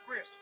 Chris.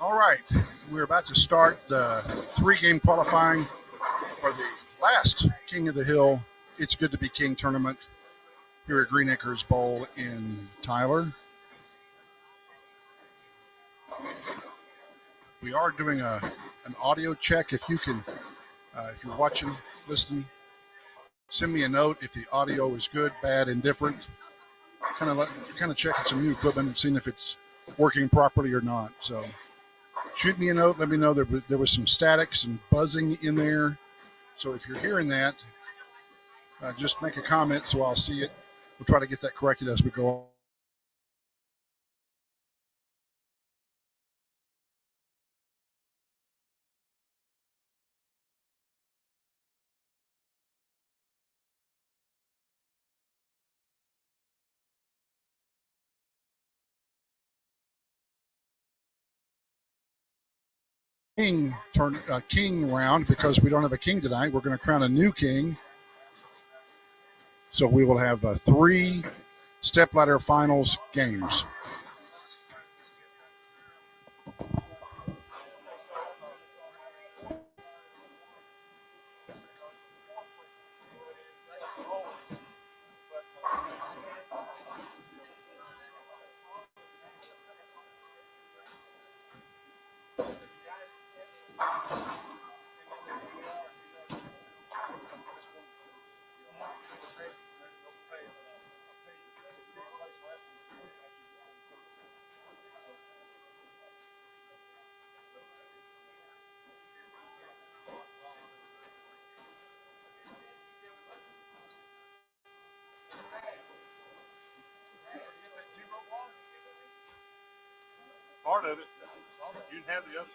All right, we're about to start the three-game qualifying for the last King of the Hill It's Good to Be King tournament here at Green Acres Bowl in Tyler. We are doing an audio check. If you can, if you're watching, listening, send me a note if the audio is good, bad, indifferent. Kind of checking some new equipment and seeing if it's working properly or not. So shoot me a note. Let me know there was some static, some buzzing in there. So if you're hearing that, just make a comment so I'll see it. We'll try to get that corrected as we go on. King round, because we don't have a king tonight. We're going to crown a new king. So we will have 3 stepladder finals games. Part of it. You can have the other.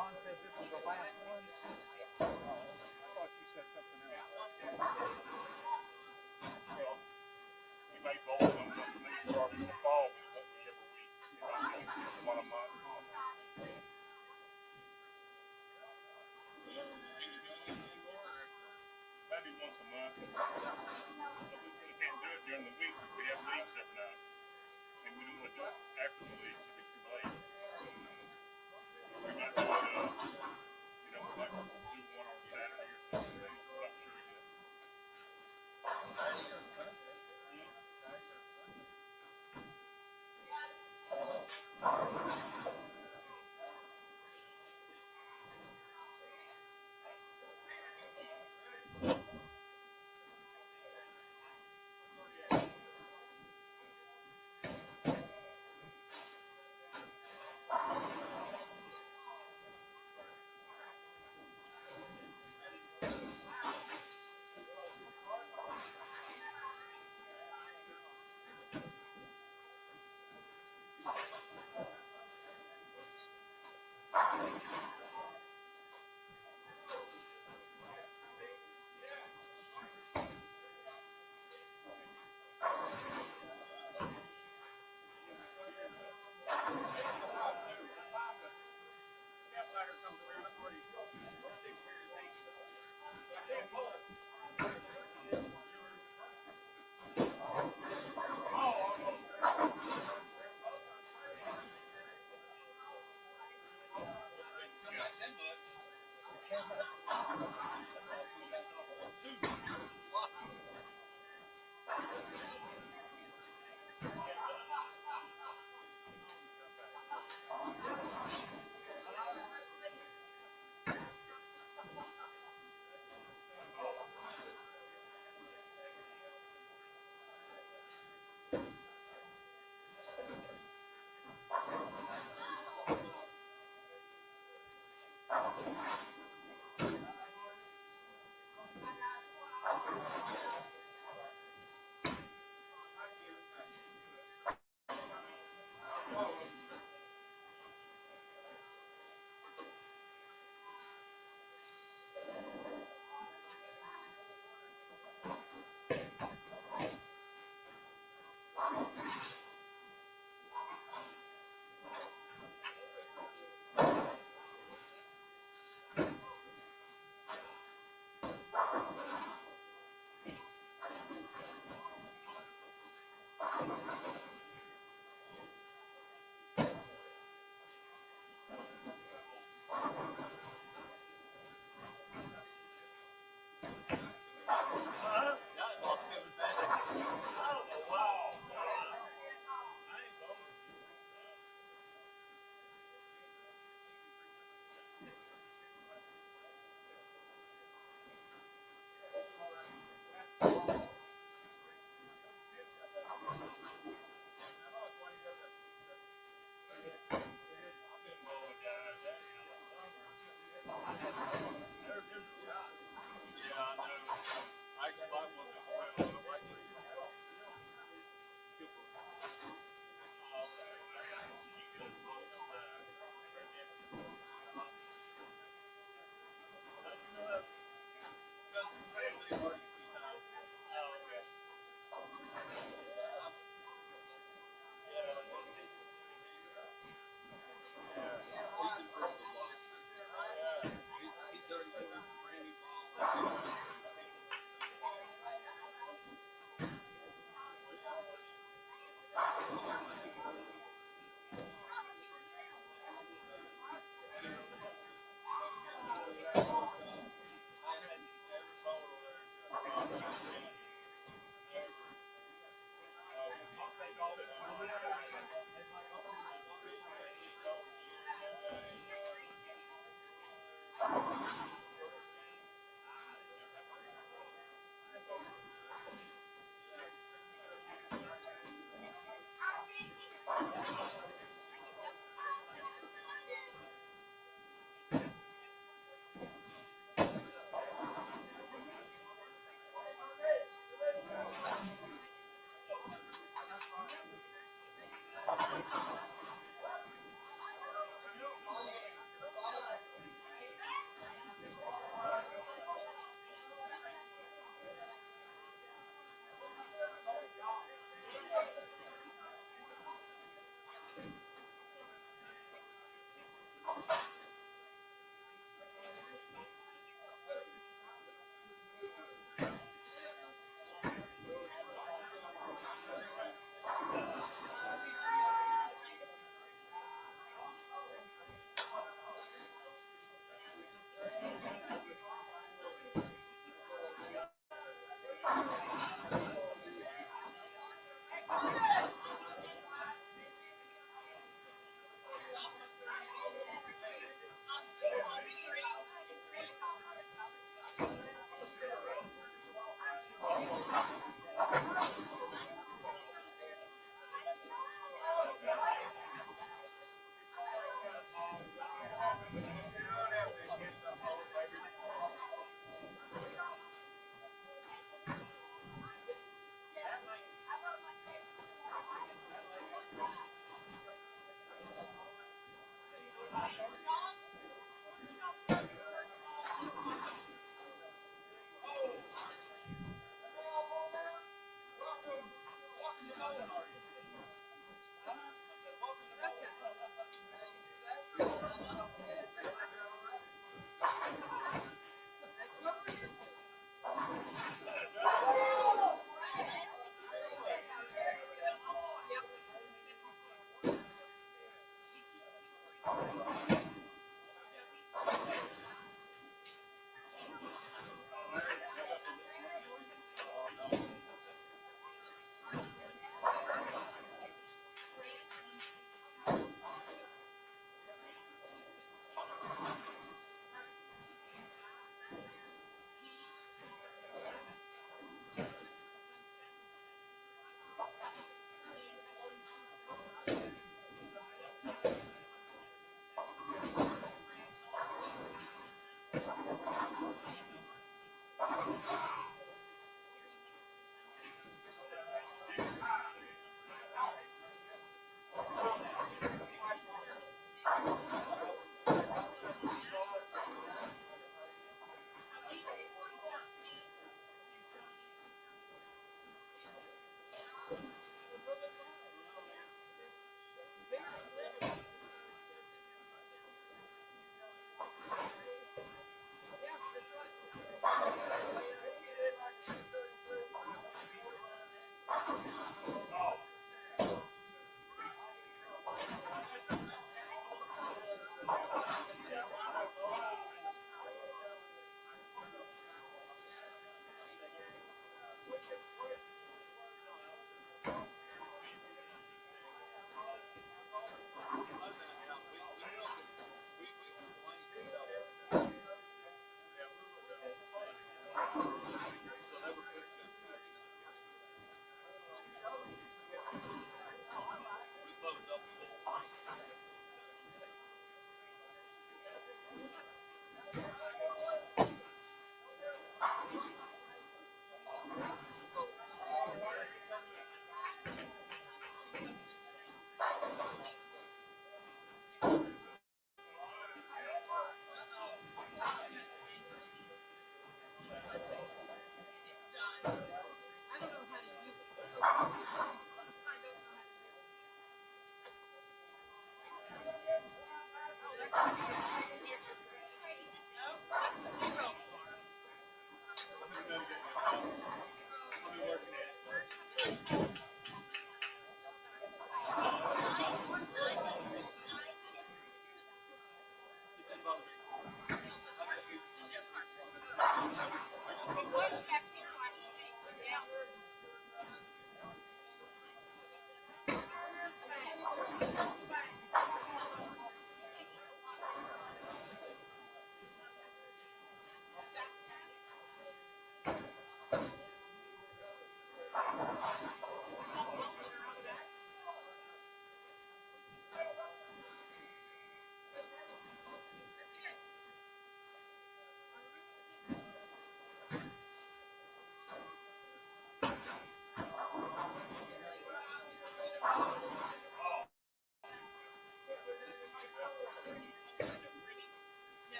We made both of them once they started in the fall. We let me every week. One a month. Maybe once a month. But we really can't do it during the week because we have leagues every night. And we don't want to do it after the leagues if it's too late. We might do it, like do one on Saturday or something. But I'm sure you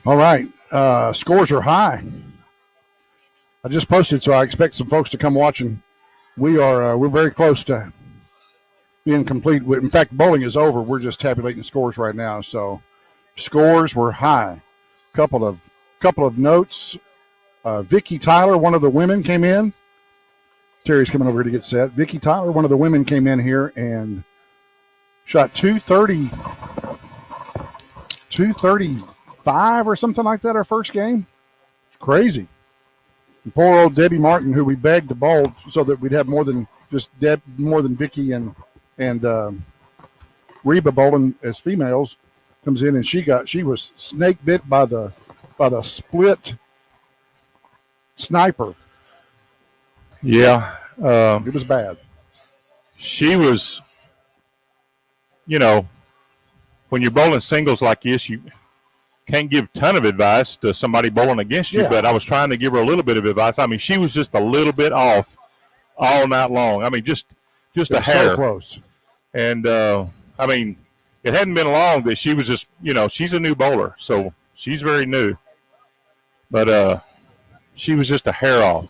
All right. Scores are high. I just posted, so I expect some folks to come watching. We're very close to being complete. In fact, bowling is over. We're just tabulating scores right now. So scores were high. Couple of notes. Vicky Tyler, one of the women, came in. Terry's coming over here to get set. Vicky Tyler, one of the women, came in here and shot 235 or something like that our first game. It's crazy. And poor old Debbie Martin, who we begged to bowl so that we'd have more than Vicky and Reba bowling as females, comes in and she was snake bit by the split sniper. Yeah. It was bad. She was, when you're bowling singles like this, you can't give a ton of advice to somebody bowling against you, but I was trying to give her a little bit of advice. I mean, she was just a little bit off all night long. I mean, just a hair. So close. And, it hadn't been long that she was just, she's a new bowler, so she's very new. But she was just a hair off.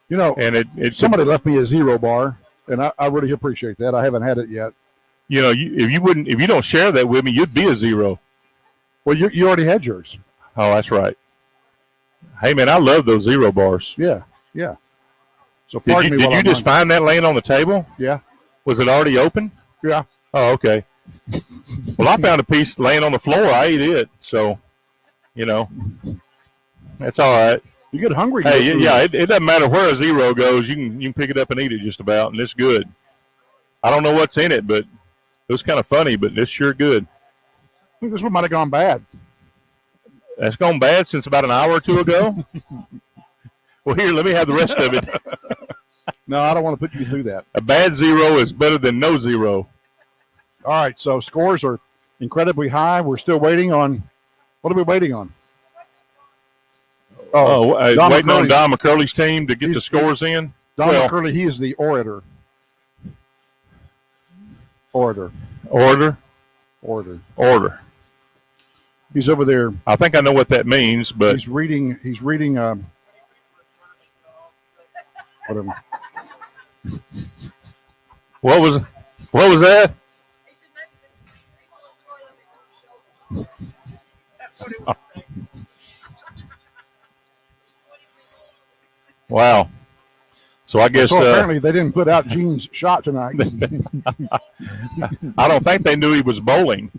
And somebody left me a 0 bar, and I really appreciate that. I haven't had it yet. If you don't share that with me, you'd be a 0. Well, you already had yours. Oh, that's right. Hey, man, I love those 0 bars. Yeah. So did you just find that laying on the table? Yeah. Was it already open? Yeah. Oh, okay. Well, I found a piece laying on the floor. I ate it, so that's all right. You get hungry. Hey, it doesn't matter where a 0 goes. You can pick it up and eat it just about, and it's good. I don't know what's in it, but it was kind of funny, but it's sure good. I think this one might have gone bad. That's gone bad since about an hour or two ago? Well, here, let me have the rest of it. No, I don't want to put you through that. A bad 0 is better than no 0. All right, so scores are incredibly high. We're still waiting on – what are we waiting on? Waiting on Don McCurley's team to get the scores in? Don McCurley, he is the orator. Order. He's over there. I think I know what that means, but he's reading whatever. What was that? Wow. So I guess apparently they didn't put out Gene's shot tonight. I don't think they knew he was bowling.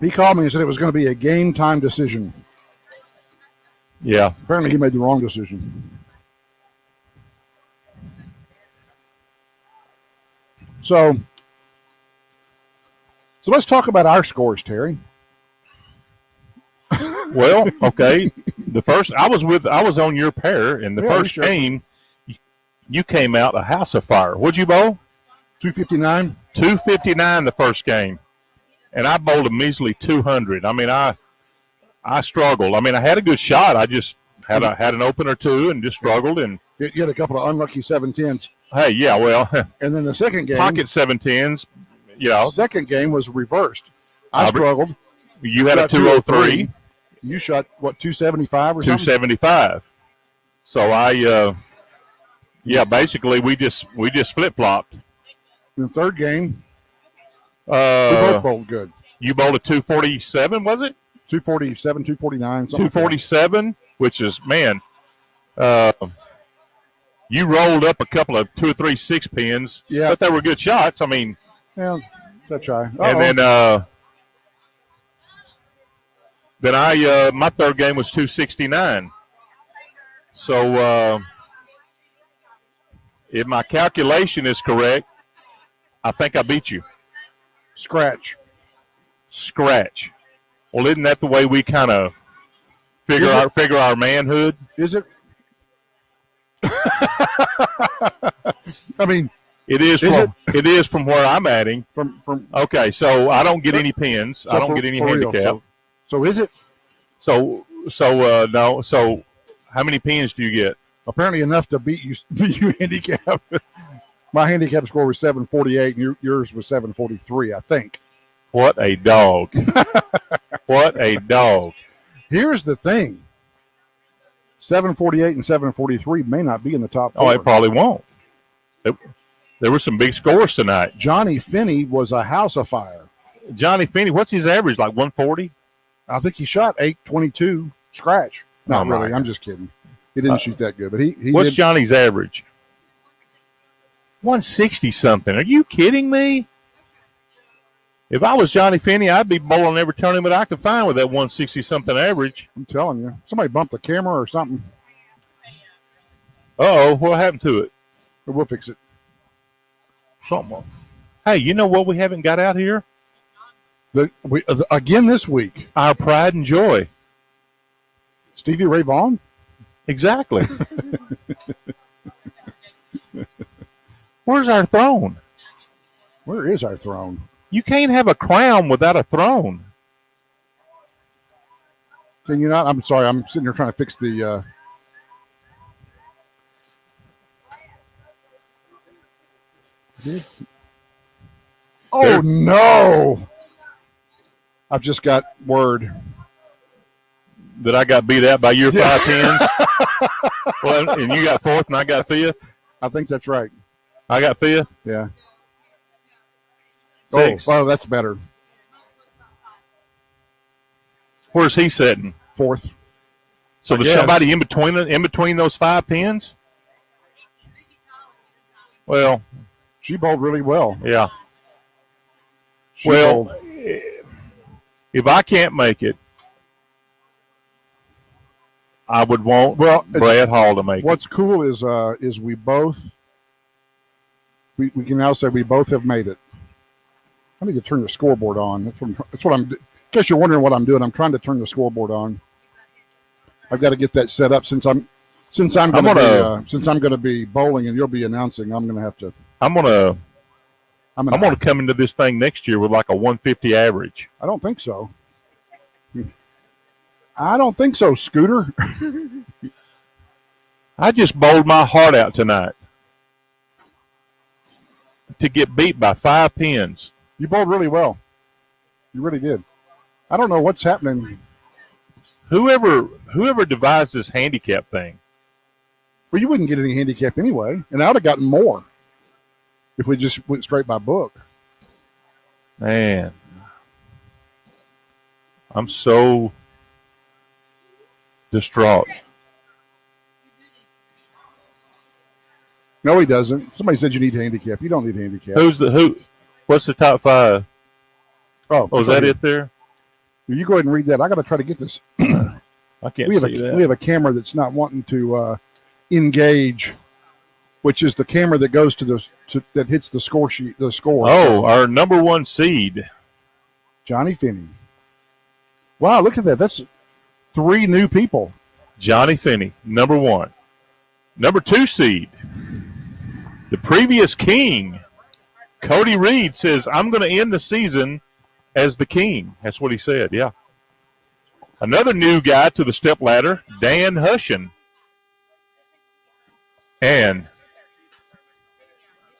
He called me and said it was going to be a game time decision. Yeah. Apparently he made the wrong decision. So let's talk about our scores, Terry. Well, okay. I was on your pair in the first game. You came out a house of fire. What'd you bowl? 259. 259 the first game, and I bowled a measly 200. I mean, I struggled. I mean, I had a good shot. I just had an open or two and just struggled. And you had a couple of unlucky 7-10s. Hey, yeah, well. And then the second game, pocket 7-10s. Yeah. Second game was reversed. I struggled. You had a 203. You shot, what, 275 or something? 275. So basically we just flip-flopped. In the third game, we both bowled good. You bowled a 247, was it? 247, 249, something 247, like which is, man, you rolled up a couple of 2 or 3 6 pins. Yeah. But they were good shots. I mean. Yeah, that's right. And then my third game was 269. So if my calculation is correct, I think I beat you. Scratch. scratch. Well, isn't that the way we kind of figure our manhood? Is it? I mean, it is from where I'm adding. From okay, so I don't get any pins. So I don't get any handicap. So is it? So no. So how many pins do you get? Apparently enough to beat you handicap. My handicap score was 748, and yours was 743, I think. What a dog! What a dog! Here's the thing: 748 and 743 may not be in the top 4. Oh, it probably won't. There were some big scores tonight. Johnny Finney was a house of fire. Johnny Finney, what's his average? Like 140? I think he shot 822 scratch. Not really. I'm just kidding. He didn't shoot that good, but he what's did. Johnny's average? 160 something. Are you kidding me? If I was Johnny Finney, I'd be bowling every tournament I could find with that 160 something average. I'm telling you, somebody bumped the camera or something. Uh-oh, what happened to it? We'll fix it. Something. Hey, you know what we haven't got out here? Again this week. Our pride and joy. Stevie Ray Vaughan? Exactly. Where's our throne? Where is our throne? You can't have a crown without a throne. Can you not? I'm sorry. I'm sitting here trying to fix the. Oh, no. I've just got word. That I got beat out by your 5 pins? Well, and you got 4th and I got 5th? I think that's right. I got 5th? Yeah. 6. Oh, that's better. Where's he sitting? 4th. So there's somebody in between those 5 pins? Well, she bowled really well. Yeah. She well, bowled. If I can't make it, I would want Brad Hall to make it. What's cool is we both we can now say we both have made it. I need to turn the scoreboard on. That's what I'm. In case you're wondering what I'm doing, I'm trying to turn the scoreboard on. I've got to get that set up since I'm going to be bowling and you'll be announcing. I'm going to have to. I'm gonna come into this thing next year with like a 150 average. I don't think so. I don't think so, Scooter. I just bowled my heart out tonight to get beat by 5 pins. You bowled really well. You really did. I don't know what's happening. Whoever devised this handicap thing. Well, you wouldn't get any handicap anyway, and I would have gotten more if we just went straight by book. Man, I'm so distraught. No, he doesn't. Somebody said you need handicap. You don't need handicap. What's the top 5? Oh, is that it there? You go ahead and read that. I got to try to get this. I can't see that. We have a camera that's not wanting to engage, which is the camera that goes that hits the score sheet, the score. Oh, our number 1 seed, Johnny Finney. Wow, look at that. That's 3 new people. Johnny Finney, number 1. Number 2 seed, the previous king, Cody Reed, says, I'm going to end the season as the king. That's what he said, yeah. Another new guy to the step ladder, Dan Hushin. And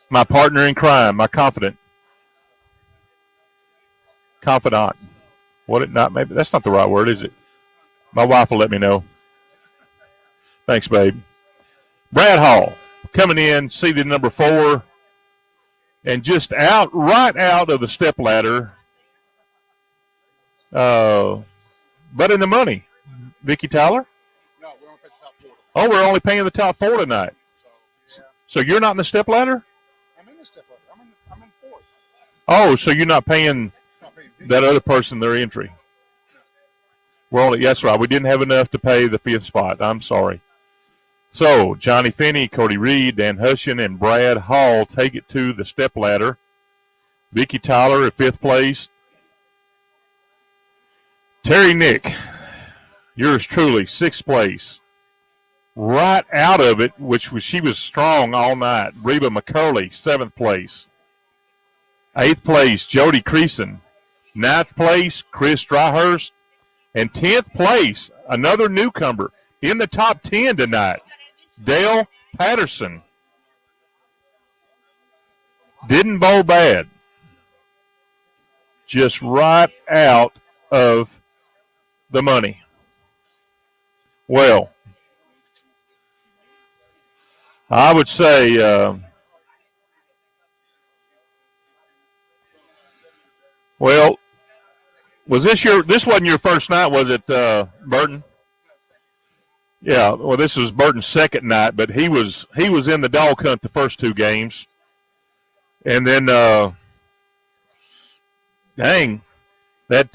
my partner in crime, my confidant. Maybe that's not the right word, is it? My wife will let me know. Thanks, babe. Brad Hall coming in, seated number 4, and just right out of the step ladder. But in the money, Vicky Tyler. No, we don't pay the top 4. Oh, we're only paying the top 4 tonight. So you're not in the step ladder? I'm in the step ladder. I'm in 4th. Oh, so you're not paying that other person their entry? That's right. We didn't have enough to pay the 5th spot. I'm sorry. So Johnny Finney, Cody Reed, Dan Hushin, and Brad Hall take it to the step ladder. Vicky Tyler at 5th place. Terry Nick, yours truly, 6th place. Right out of it, she was strong all night. Reba McCurley, 7th place. 8th place, Jody Creason. 9th place, Chris Dryhurst. And 10th place, another newcomer in the top 10 tonight, Dale Patterson. Didn't bowl bad. Just right out of the money. Well, I would say well, this wasn't your first night, was it, Burton? Yeah, well, this was Burton's second night, but he was in the dog hunt the first 2 games. And then dang, that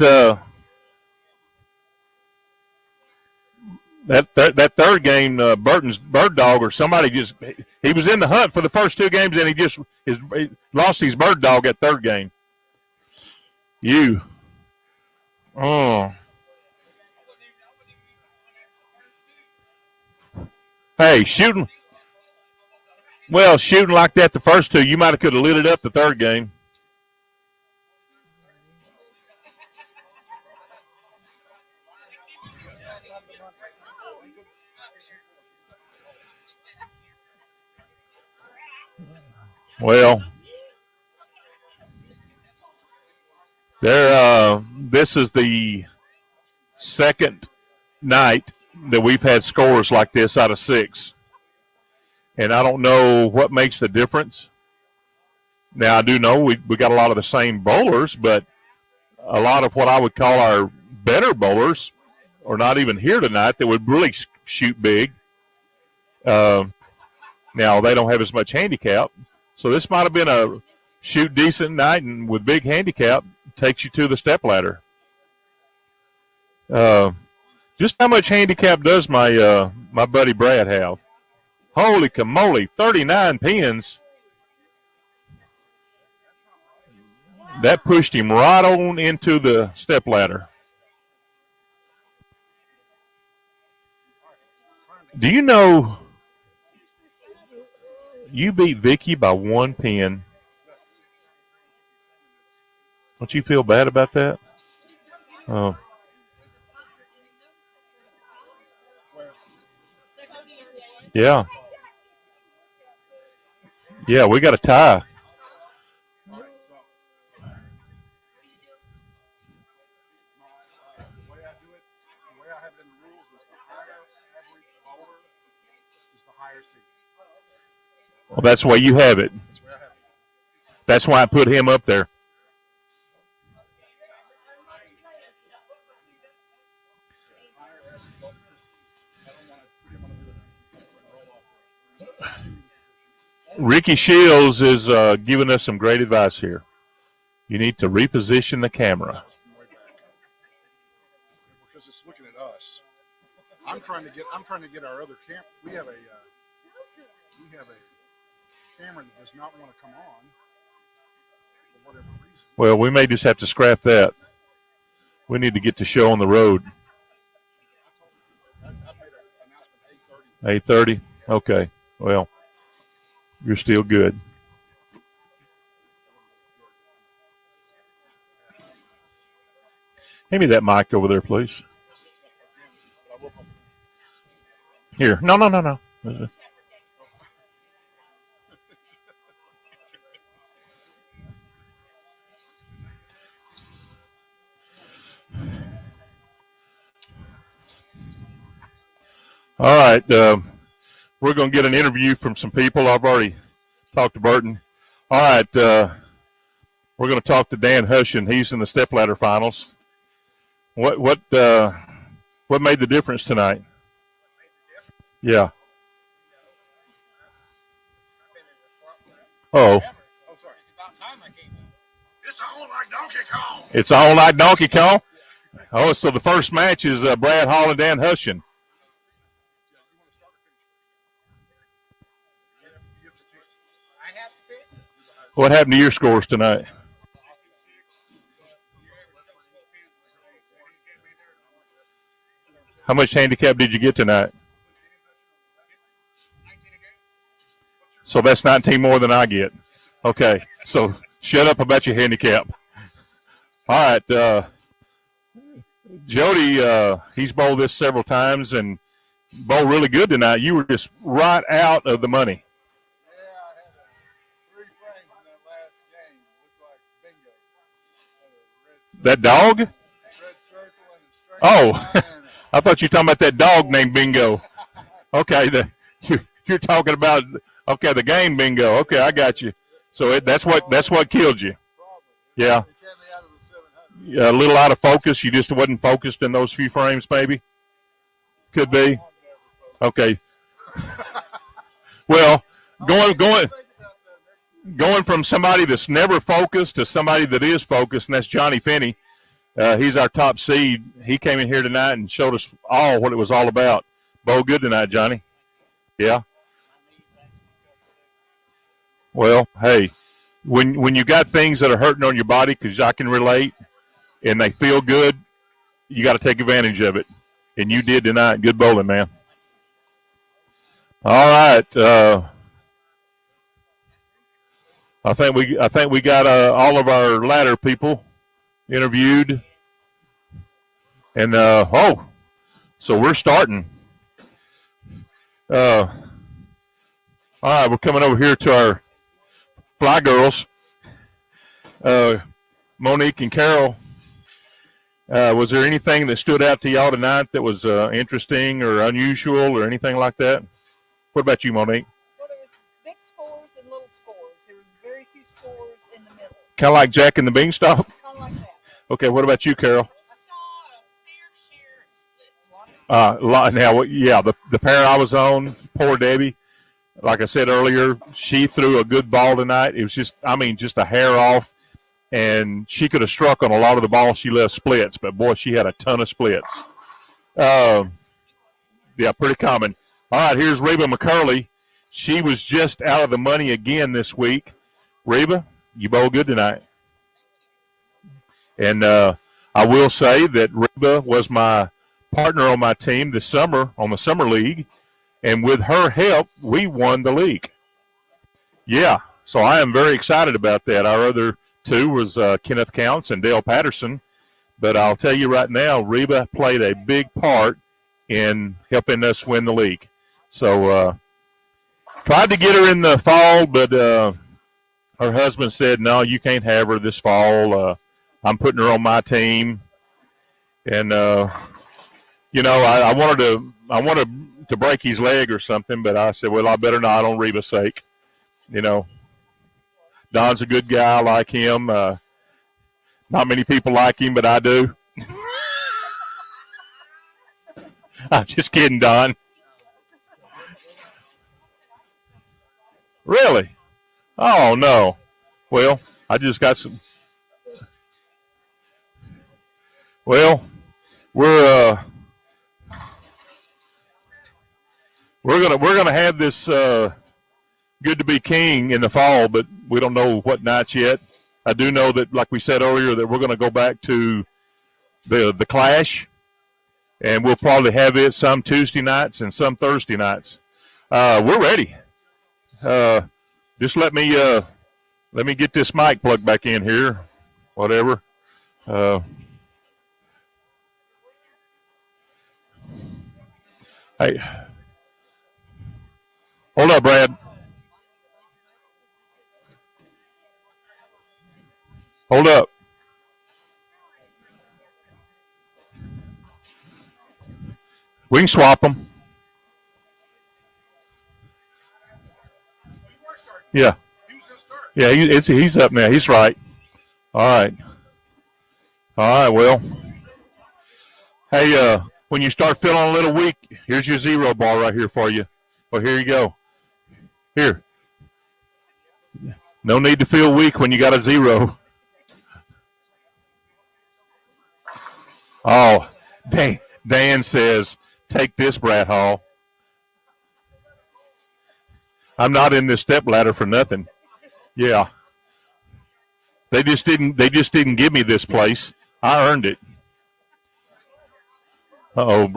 third game, Burton's bird dog or somebody he was in the hunt for the first 2 games, and he lost his bird dog at third game. Hey, shooting like that the first 2, you might have could have lit it up the third game. Well, this is the second night that we've had scores like this out of 6. And I don't know what makes the difference. Now, I do know we got a lot of the same bowlers, but a lot of what I would call our better bowlers are not even here tonight that would really shoot big. Now, they don't have as much handicap. So this might have been a shoot decent night, and with big handicap, takes you to the stepladder. Just how much handicap does my my buddy Brad have? Holy camoly, 39 pins. That pushed him right on into the stepladder. Do you know you beat Vicky by 1 pin? Don't you feel bad about that? Oh. Yeah. Yeah, we got a tie. Well, that's the way you have it. That's why I put him up there. Ricky Shields is giving us some great advice here. You need to reposition the camera. Because it's looking at us. I'm trying to get our other camera. We have a camera that does not want to come on for whatever reason. Well, we may just have to scrap that. We need to get the show on the road. I made an announcement 8:30. 8:30. Okay. Well, you're still good. Hand me that mic over there, please. Here. No. All right. We're going to get an interview from some people. I've already talked to Burton. All right. We're going to talk to Dan Hushin. He's in the stepladder finals. What made the difference tonight? Yeah. Oh. Sorry. It's about time I came in. It's on like Donkey Kong. It's on like Donkey Kong? Oh, so the first match is Brad Hall and Dan Hushin. What happened to your scores tonight? How much handicap did you get tonight? So that's 19 more than I get. Okay, so shut up about your handicap. All right, Jody, he's bowled this several times and bowled really good tonight. You were just right out of the money. Yeah, I had 3 frames in that last game. Looked like bingo. That dog? Red circle and a straight Oh, line. I thought you were talking about that dog named Bingo. Okay, you're talking about the game Bingo. Okay, I got you. So that's what killed you. Probably. Yeah. It kept me out of the 700. A little out of focus. You just wasn't focused in those few frames, maybe. Could be. Okay. Well, going from somebody that's never focused to somebody that is focused, and that's Johnny Finney. He's our top seed. He came in here tonight and showed us all what it was all about. Bowl good tonight, Johnny. Yeah. Well, hey, when you got things that are hurting on your body, because I can relate, and they feel good, you got to take advantage of it. And you did tonight. Good bowling, man. All right. I think we got all of our ladder people interviewed, and so we're starting. All right, we're coming over here to our fly girls, Monique and Carol. Was there anything that stood out to y'all tonight that was interesting or unusual or anything like that? What about you, Monique? Well, there was big scores and little scores. There was very few scores in the middle. Kind of like Jack and the Beanstalk? Kind of like that. Okay, what about you, Carol? I saw a fair share of splits. Now, yeah, the pair I was on, poor Debbie, like I said earlier, she threw a good ball tonight. It was just a hair off, and she could have struck on a lot of the balls she left splits, but, boy, she had a ton of splits. Yeah, pretty common. All right, here's Reba McCurley. She was just out of the money again this week. Reba, you bowled good tonight. And I will say that Reba was my partner on my team this summer on the Summer League, and with her help, we won the league. Yeah, so I am very excited about that. Our other two was Kenneth Counts and Dale Patterson, but I'll tell you right now, Reba played a big part in helping us win the league. So tried to get her in the fall, but her husband said, no, you can't have her this fall. I'm putting her on my team. And, I wanted to break his leg or something, but I said, well, I better not on Reba's sake. Don's a good guy. I like him. Not many people like him, but I do. I'm just kidding, Don. Really? Oh, no. Well, I just got some. Well, we're gonna have this Good to Be King in the fall, but we don't know what nights yet. I do know that, like we said earlier, that we're going to go back to the Clash, and we'll probably have it some Tuesday nights and some Thursday nights. We're ready. Just let me get this mic plugged back in here. Whatever. Hey, hold up, Brad. Hold up. We can swap them. Yeah. Yeah, he's up now. He's right. All right. All right, well. Hey, when you start feeling a little weak, here's your 0 ball right here for you. Well, here you go. Here. No need to feel weak when you got a 0. Oh, Dan says, take this, Brad Hall. I'm not in this step ladder for nothing. Yeah. They just didn't give me this place. I earned it. Uh-oh,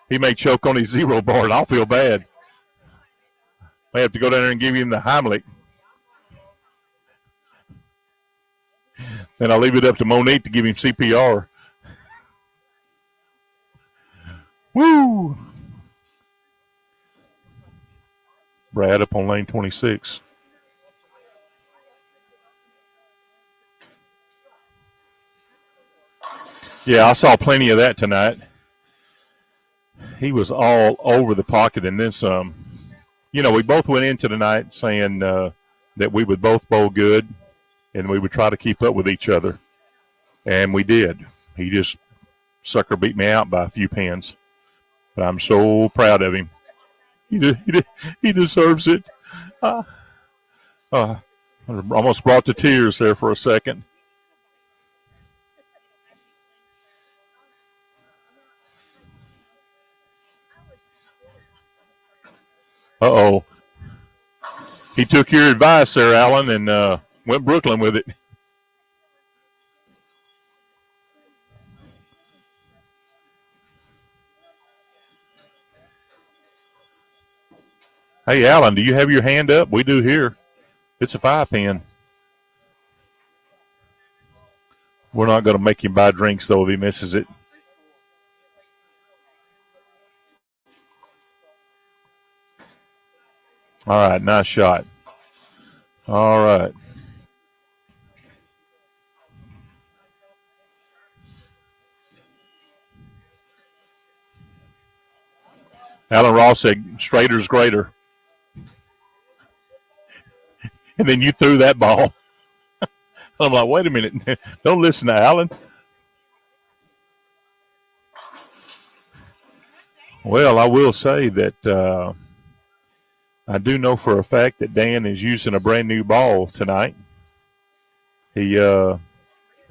he may choke on his zero bar, and I'll feel bad. May have to go down there and give him the Heimlich. Then I'll leave it up to Monique to give him CPR. Woo! Brad up on lane 26. Yeah, I saw plenty of that tonight. He was all over the pocket and then some. You know, we both went into the night saying that we would both bowl good and we would try to keep up with each other. And we did. He just sucker beat me out by a few pins. But I'm so proud of him. He deserves it. Almost brought to tears there for a second. Uh-oh. He took your advice there, Alan, and went Brooklyn with it. Hey, Alan, do you have your hand up? We do here. It's a 5-pin. We're not going to make him buy drinks, though, if he misses it. All right, nice shot. All right. Alan Ross said, straighter's greater. And then you threw that ball. I'm like, wait a minute. Don't listen to Alan. Well, I will say that I do know for a fact that Dan is using a brand new ball tonight. He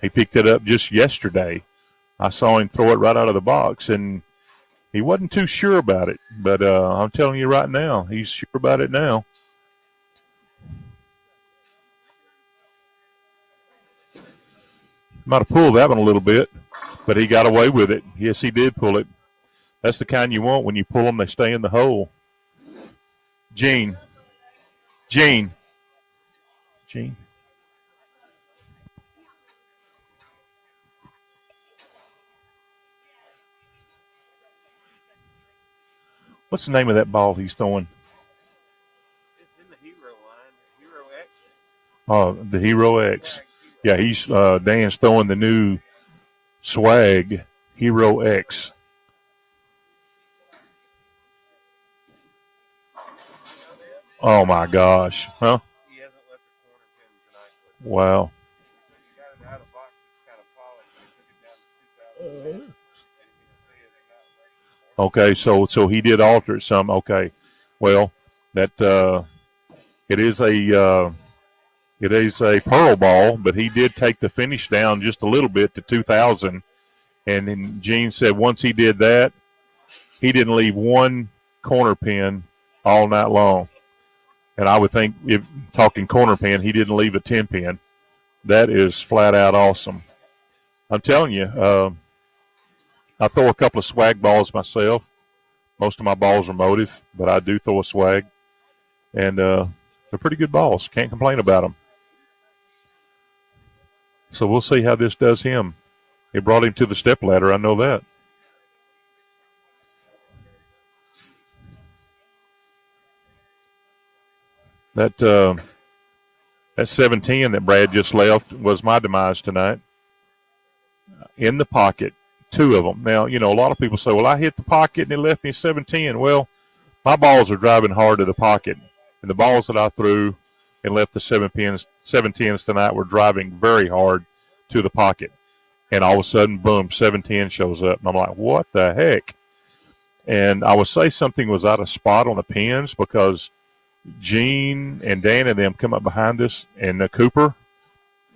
picked it up just yesterday. I saw him throw it right out of the box, and he wasn't too sure about it. But I'm telling you right now, he's sure about it now. Might have pulled that one a little bit, but he got away with it. Yes, he did pull it. That's the kind you want. When you pull them, they stay in the hole. Gene. What's the name of that ball he's throwing? It's in the Hero line. Hero X. Oh, the Hero X. Yeah, he's Dan's throwing the new swag Hero X. Oh my gosh. Huh? He hasn't left the corner pin tonight. Wow. He got it out of box. It's kind of polished. He took it down to 2,000. Okay, so he did alter it some. Okay. Well, that it is a pearl ball, but he did take the finish down just a little bit to 2,000. And then Gene said once he did that, he didn't leave one corner pin all night long. And I would think, if talking corner pin, he didn't leave a 10 pin. That is flat out awesome. I'm telling you, I throw a couple of swag balls myself. Most of my balls are motive, but I do throw a swag. And they're pretty good balls. Can't complain about them. So we'll see how this does him. It brought him to the step ladder. I know that. That 710 that Brad just left was my demise tonight. In the pocket, 2 of them. Now, you know, a lot of people say, well, I hit the pocket and it left me 710. Well, my balls are driving hard to the pocket. And the balls that I threw and left the 710s tonight were driving very hard to the pocket. And all of a sudden, boom, 710 shows up. And I'm like, what the heck? And I would say something was out of spot on the pins because Gene and Dan and them come up behind us and Cooper,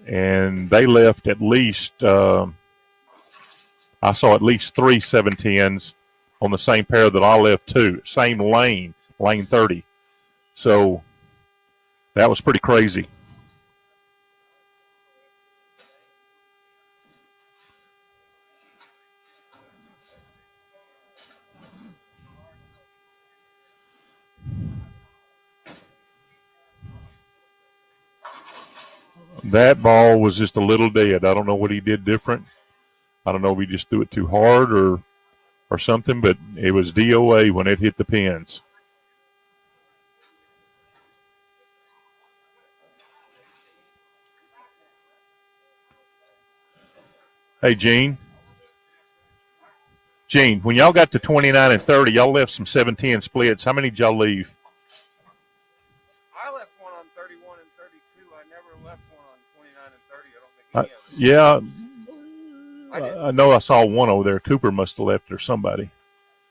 and they left at least, I saw at least 3 710s on the same pair that I left too. Same lane 30. So that was pretty crazy. That ball was just a little dead. I don't know what he did different. I don't know if he just threw it too hard or something, but it was DOA when it hit the pins. Hey, Gene. Gene, when y'all got to 29 and 30, y'all left some 7-10 splits. How many did y'all leave? I left one on 31 and 32. I never left one on 29 and 30. I don't think any of them. Yeah, I did. I know I saw one over there. Cooper must have left or somebody.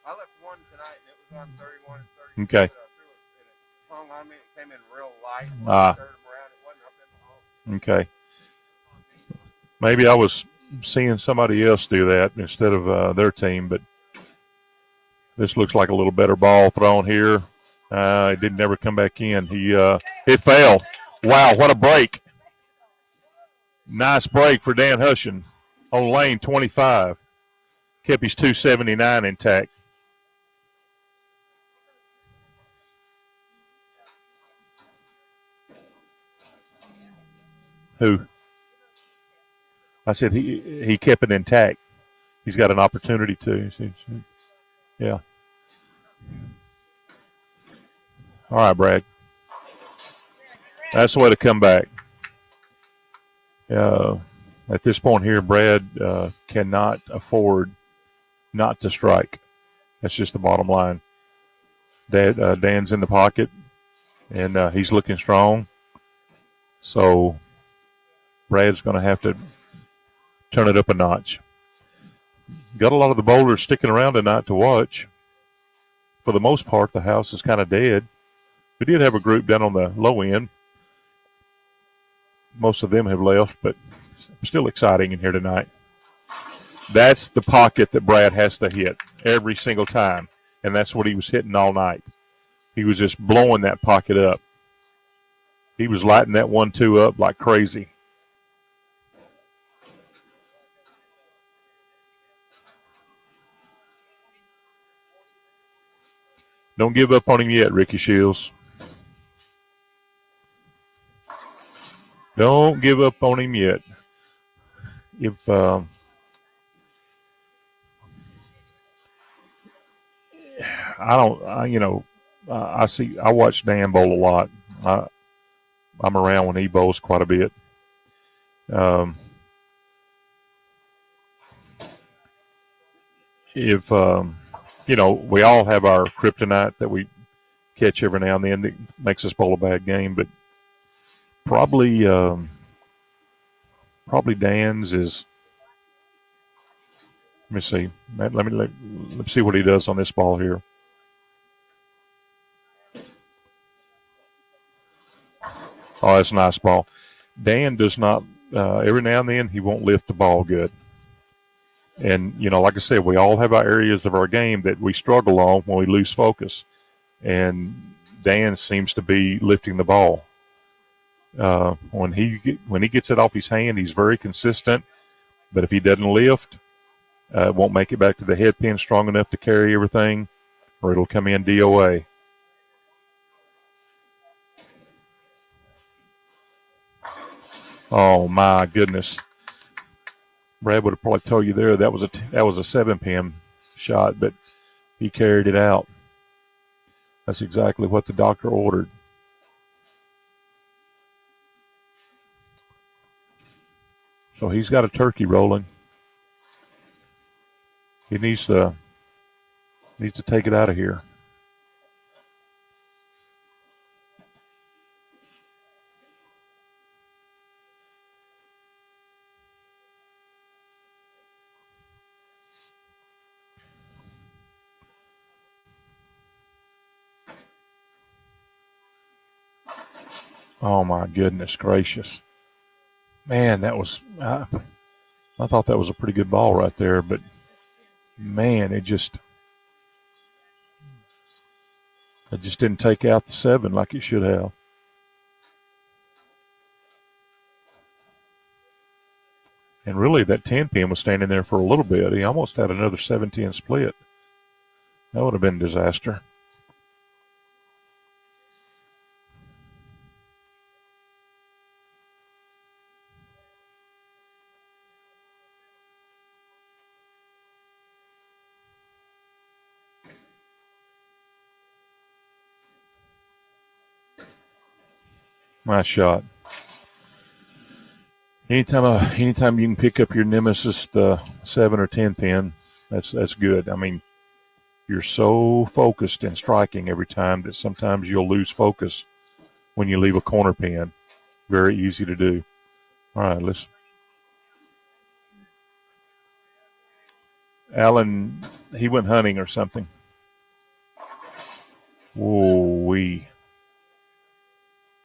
I left one tonight, and it was on 31 and 32. Okay. I threw it, and it hung on me. It came in real light. Ah. I stirred them around. It wasn't up in the hole. Okay. Maybe I was seeing somebody else do that instead of their team, but this looks like a little better ball thrown here. It didn't ever come back in. It fell. Wow, what a break. Nice break for Dan Hushin on lane 25. Kept his 279 intact. Who? I said he kept it intact. He's got an opportunity to. Yeah. All right, Brad. That's the way to come back. At this point here, Brad cannot afford not to strike. That's just the bottom line. Dan's in the pocket, and he's looking strong. So Brad's going to have to turn it up a notch. Got a lot of the bowlers sticking around tonight to watch. For the most part, the house is kind of dead. We did have a group down on the low end. Most of them have left, but still exciting in here tonight. That's the pocket that Brad has to hit every single time, and that's what he was hitting all night. He was just blowing that pocket up. He was lighting that 1-2 up like crazy. Don't give up on him yet, Ricky Shields. Don't give up on him yet. If I watch Dan bowl a lot. I'm around when he bowls quite a bit. We all have our kryptonite that we catch every now and then that makes us bowl a bad game, but probably Dan's is. Let me see. Let's see what he does on this ball here. Oh, that's a nice ball. Dan does not. Every now and then he won't lift the ball good. And, like I said, we all have our areas of our game that we struggle on when we lose focus. And Dan seems to be lifting the ball. When he gets it off his hand, he's very consistent. But if he doesn't lift, it won't make it back to the head pin strong enough to carry everything, or it'll come in DOA. Oh, my goodness. Brad would have probably told you there that was a 7-pin shot, but he carried it out. That's exactly what the doctor ordered. So he's got a turkey rolling. He needs to take it out of here. Oh, my goodness gracious. Man, that was I thought that was a pretty good ball right there, but, man, it just didn't take out the 7 like it should have. And really, that 10-pin was standing there for a little bit. He almost had another 7-10 split. That would have been a disaster. Nice shot. Anytime you can pick up your nemesis, the 7 or 10 pin, that's good. I mean, you're so focused in striking every time that sometimes you'll lose focus when you leave a corner pin. Very easy to do. All right, let's. Alan, he went hunting or something. Whoa,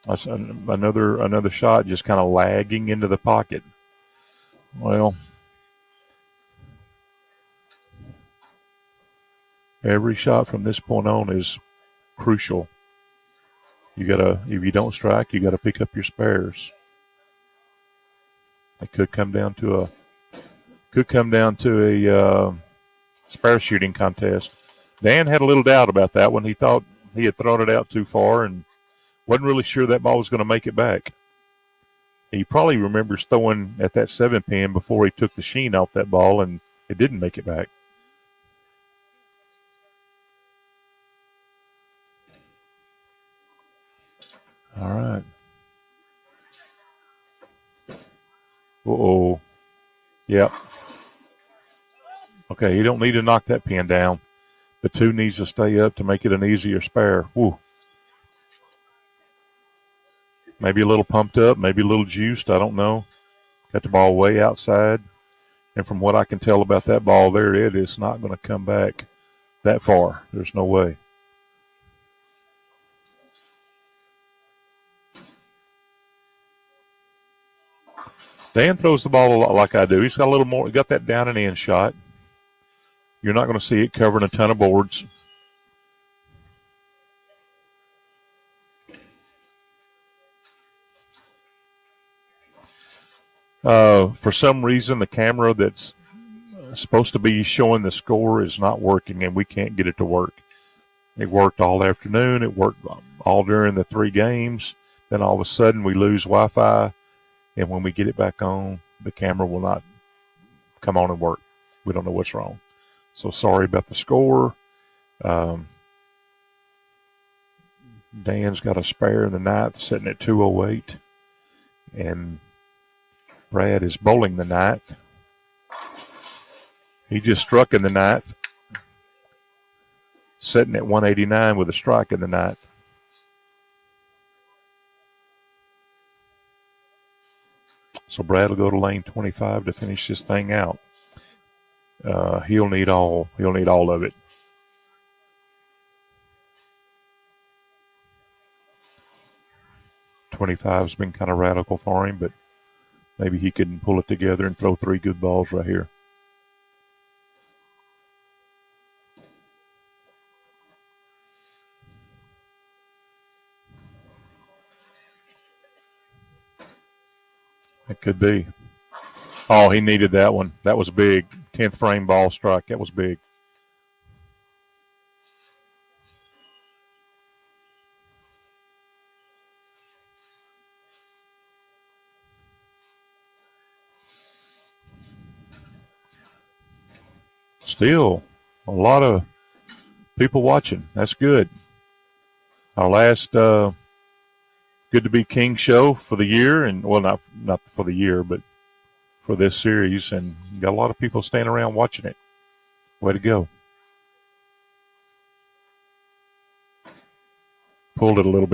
that's another shot just kind of lagging into the pocket. Well, every shot from this point on is crucial. If you don't strike, you gotta pick up your spares. It could come down to a spare shooting contest. Dan had a little doubt about that one. He thought he had thrown it out too far and wasn't really sure that ball was going to make it back. He probably remembers throwing at that 7 pin before he took the sheen off that ball, and it didn't make it back. All right. Uh-oh. Yep. Okay, you don't need to knock that pin down. The 2 needs to stay up to make it an easier spare. Woo. Maybe a little pumped up, maybe a little juiced. I don't know. Got the ball way outside. And from what I can tell about that ball there, it is not going to come back that far. There's no way. Dan throws the ball a lot like I do. He's got a little more, got that down and in shot. You're not going to see it covering a ton of boards. For some reason, the camera that's supposed to be showing the score is not working, and we can't get it to work. It worked all afternoon. It worked all during the 3 games. Then all of a sudden, we lose Wi-Fi, and when we get it back on, the camera will not come on and work. We don't know what's wrong. So sorry about the score. Dan's got a spare in the 9th, sitting at 208, and Brad is bowling the 9th. He just struck in the 9th, sitting at 189 with a strike in the 9th. So Brad will go to lane 25 to finish this thing out. He'll need all of it. '25's been kind of radical for him, but maybe he can pull it together and throw 3 good balls right here. It could be. Oh, he needed that one. That was big. 10th frame ball strike. That was big. Still, a lot of people watching. That's good. Our last Good to Be King show for the year, and well, not for the year, but for this series, and you got a lot of people standing around watching it. Way to go. Pulled it a little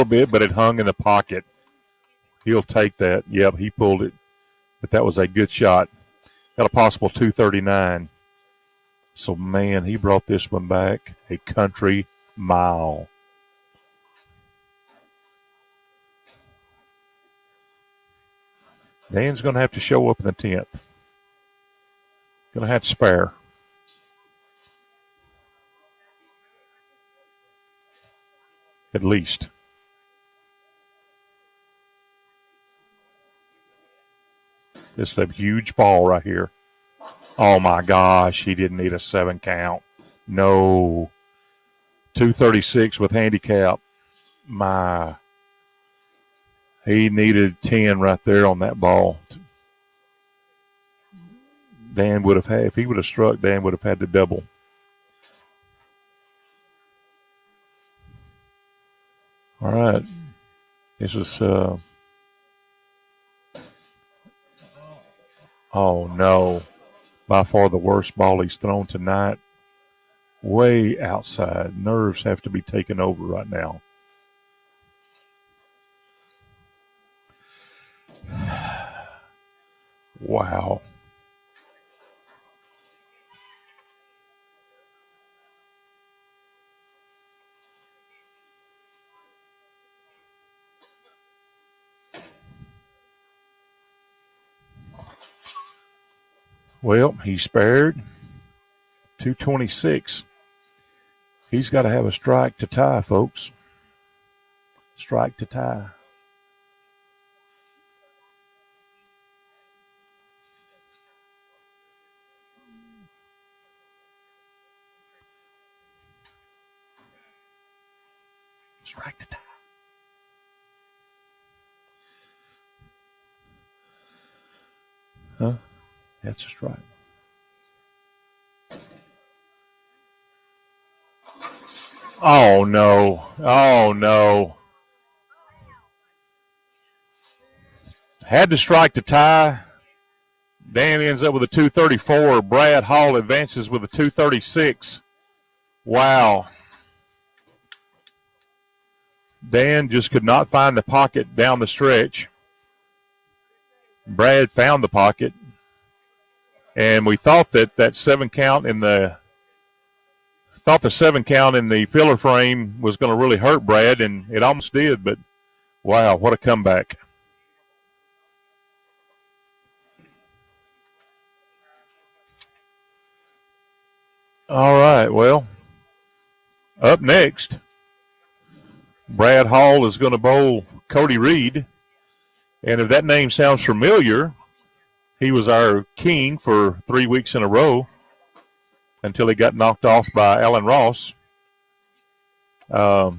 bit, but it hung in the pocket. He'll take that. Yep, he pulled it, but that was a good shot. Got a possible 239. So, man, he brought this one back a country mile. Dan's going to have to show up in the 10th. Going to have to spare. At least. This is a huge ball right here. Oh, my gosh. He didn't need a 7 count. No. 236 with handicap. My. He needed 10 right there on that ball. Dan would have had, if he would have struck, Dan would have had to double. All right. This is, oh no, by far the worst ball he's thrown tonight. Way outside. Nerves have to be taken over right now. Wow. Well, he's spared. 226. He's got to have a strike to tie, folks. Strike to tie. Strike to tie. Huh? That's a strike. Oh, no. Oh, no. Had to strike to tie. Dan ends up with a 234. Brad Hall advances with a 236. Wow. Dan just could not find the pocket down the stretch. Brad found the pocket. And we thought that 7 count in the filler frame was going to really hurt Brad, and it almost did, but wow, what a comeback. All right, well, up next, Brad Hall is going to bowl Cody Reed. And if that name sounds familiar, he was our king for 3 weeks in a row until he got knocked off by Alan Ross. But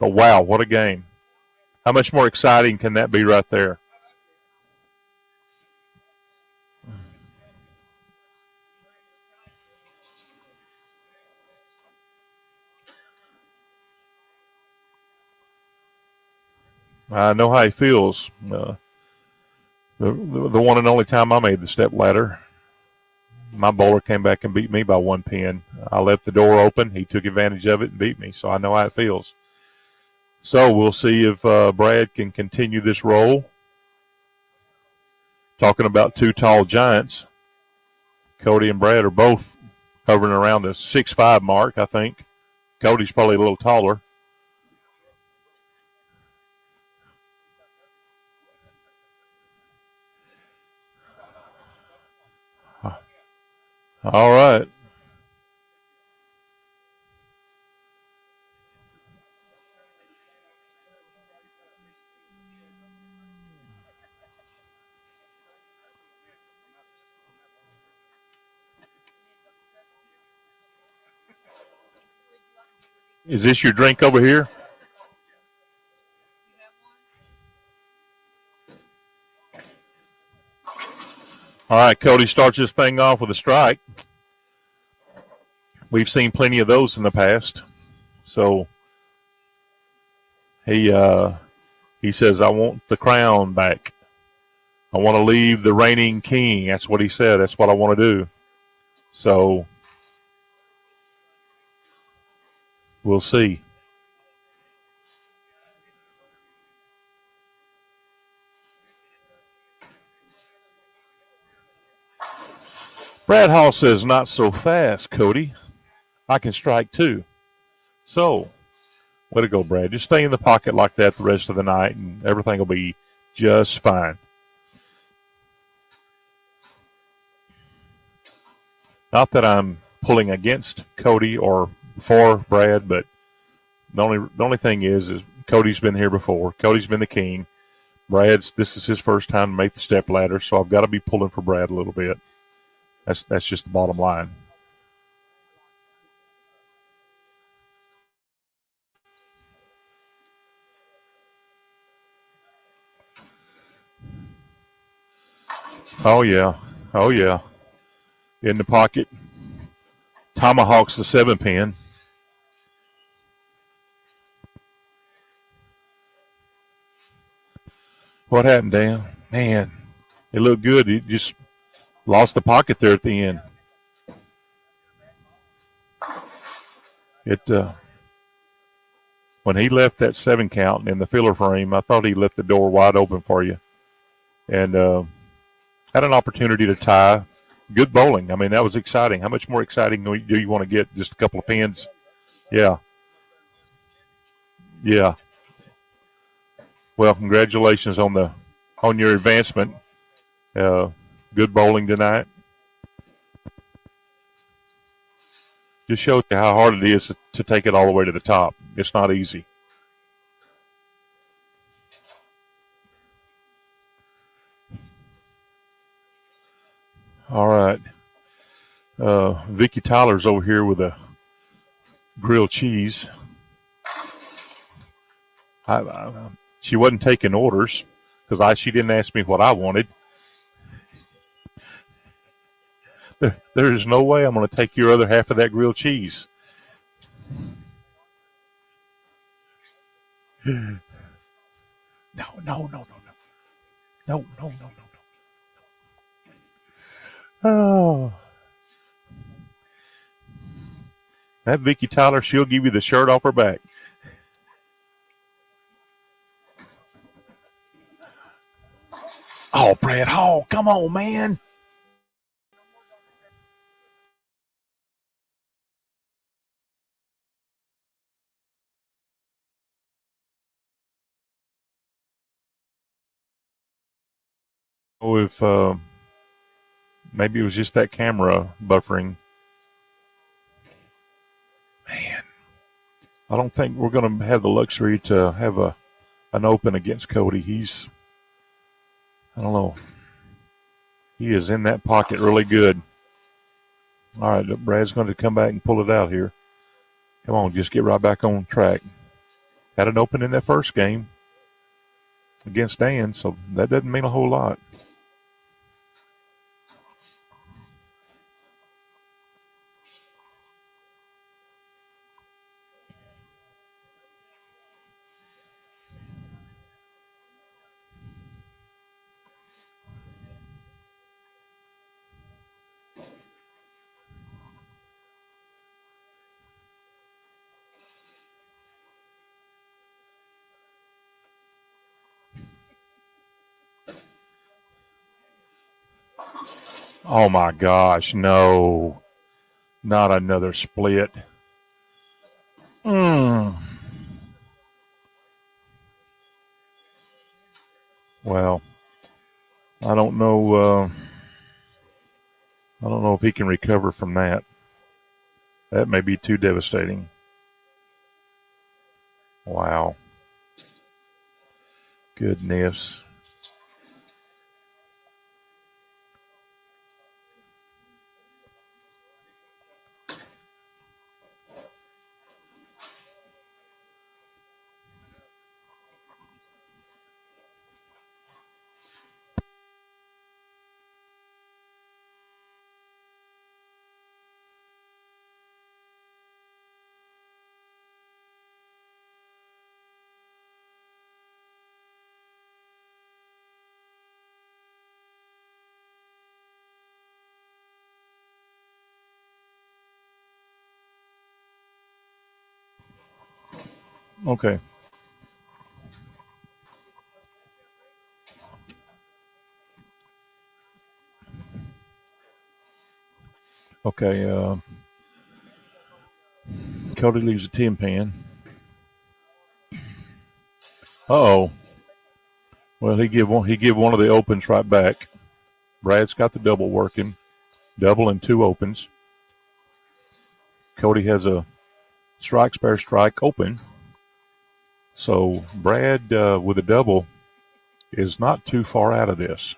wow, what a game. How much more exciting can that be right there? I know how he feels. The one and only time I made the step ladder, my bowler came back and beat me by 1 pin. I left the door open. He took advantage of it and beat me, so I know how it feels. So we'll see if Brad can continue this role. Talking about two tall giants, Cody and Brad are both hovering around the 6'5" mark, I think. Cody's probably a little taller. All right. Is this your drink over here? All right, Cody starts this thing off with a strike. We've seen plenty of those in the past. So he says, I want the crown back. I want to leave the reigning king. That's what he said. That's what I want to do. So we'll see. Brad Hall says, not so fast, Cody. I can strike too. So, way to go, Brad. Just stay in the pocket like that the rest of the night, and everything will be just fine. Not that I'm pulling against Cody or for Brad, but the only thing is Cody's been here before. Cody's been the king. This is his first time to make the step ladder, so I've got to be pulling for Brad a little bit. That's just the bottom line. Oh yeah. Oh yeah. In the pocket. Tomahawks the 7-pin. What happened, Dan? Man, it looked good. He just lost the pocket there at the end. It when he left that 7 count in the filler frame, I thought he left the door wide open for you, and had an opportunity to tie. Good bowling. I mean, that was exciting. How much more exciting do you want to get? Just a couple of pins? Yeah, yeah. Well, congratulations on your advancement. Uh, good bowling tonight. Just shows you how hard it is to take it all the way to the top. It's not easy. All right. Vicki Tyler's over here with a grilled cheese. She wasn't taking orders because she didn't ask me what I wanted. There is no way I'm going to take your other half of that grilled cheese. No, no, no, no, no. No, no, no, no, no. Oh. That Vicki Tyler, she'll give you the shirt off her back. Oh, Brad Hall, come on, man. Oh, if maybe it was just that camera buffering. Man, I don't think we're going to have the luxury to have an open against Cody. I don't know. He is in that pocket really good. All right, Brad's going to come back and pull it out here. Come on, just get right back on track. Had an open in that first game against Dan, so that doesn't mean a whole lot. Oh my gosh, no. Not another split. Well, I don't know. I don't know if he can recover from that. That may be too devastating. Wow. Goodness. Okay. Okay. Cody leaves a tin pan. Uh-oh. Well, he give one of the opens right back. Brad's got the double working. Double and 2 opens. Cody has a strike, spare strike open. So Brad with a double is not too far out of this.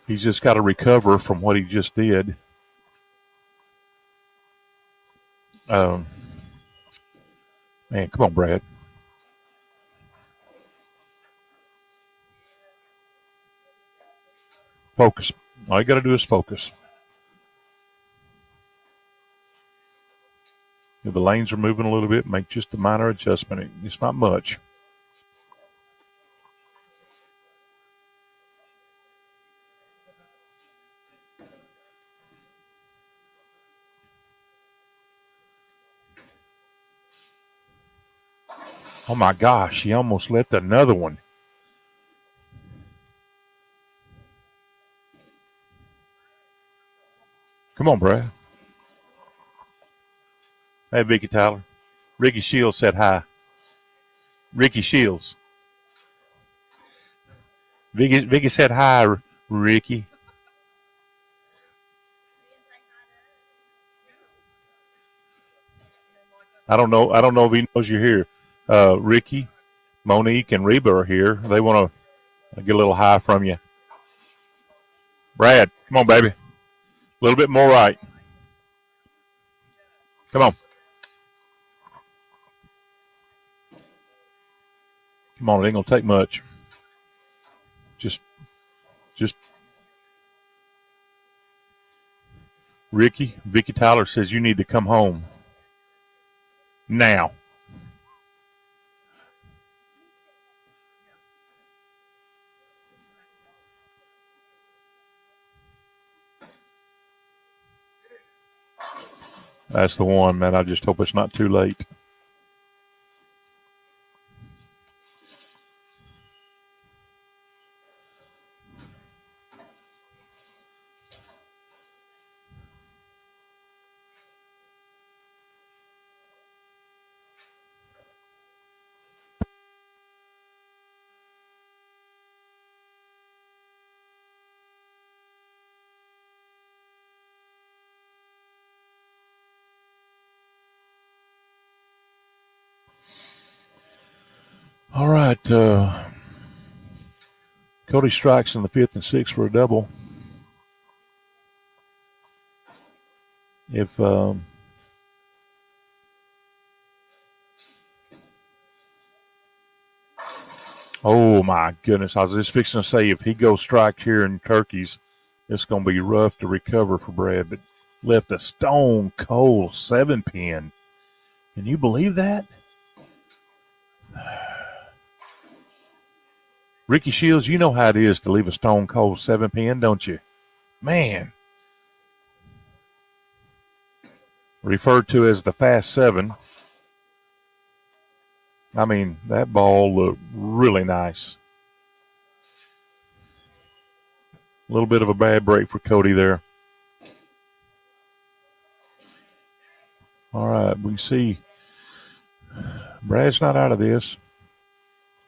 He's just got to recover from what he just did. Man, come on, Brad. Focus. All you got to do is focus. If the lanes are moving a little bit, make just a minor adjustment. It's not much. Oh my gosh, he almost left another one. Come on, Brad. Hey, Vicky Tyler. Ricky Shields said hi. Ricky Shields. Vicky said hi, Ricky. I don't know if he knows you're here. Ricky, Monique, and Reba are here. They want to get a little hi from you. Brad, come on, baby. A little bit more right. Come on. Come on, it ain't going to take much. Just Vicky Tyler says you need to come home now. That's the one, man. I just hope it's not too late. All right. Cody strikes in the 5th and 6th for a double. If oh my goodness, I was just fixing to say if he goes strike here in turkeys, it's going to be rough to recover for Brad. But left a stone cold 7-pin. Can you believe that? Ricky Shields, you know how it is to leave a stone cold 7-pin, don't you? Man. Referred to as the Fast 7. I mean, that ball looked really nice. A little bit of a bad break for Cody there. All right, we can see Brad's not out of this.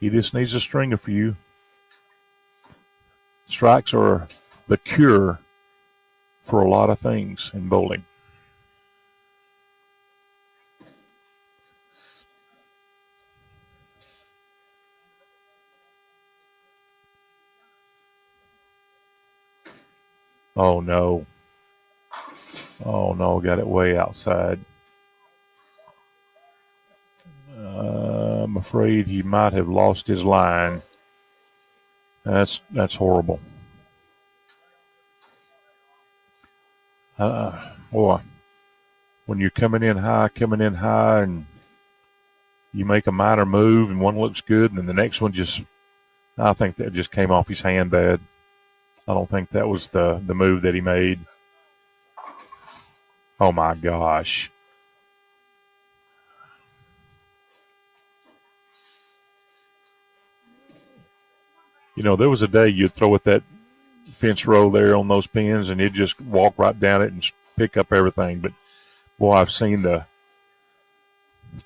He just needs a string a few. Strikes are the cure for a lot of things in bowling. Oh no. Oh no, got it way outside. I'm afraid he might have lost his line. That's horrible. Boy, when you're coming in high, and you make a minor move and one looks good, and then the next one I think that just came off his hand bad. I don't think that was the move that he made. Oh my gosh. You know, there was a day you'd throw at that fence row there on those pins and you'd just walk right down it and pick up everything. But, boy, I've seen the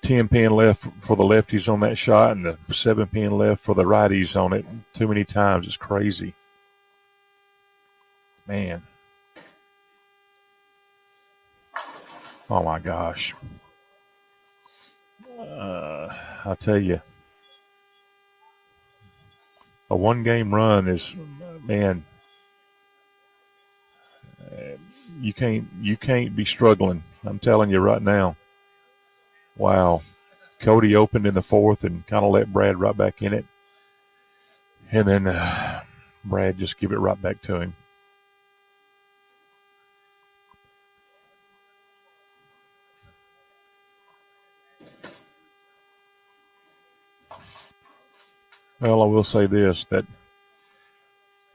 10-pin left for the lefties on that shot and the 7-pin left for the righties on it too many times. It's crazy. Man. Oh, my gosh. I tell you, a one-game run is, man, you can't be struggling. I'm telling you right now. Wow. Cody opened in the 4th and kind of let Brad right back in it. And then Brad just give it right back to him. Well, I will say this, that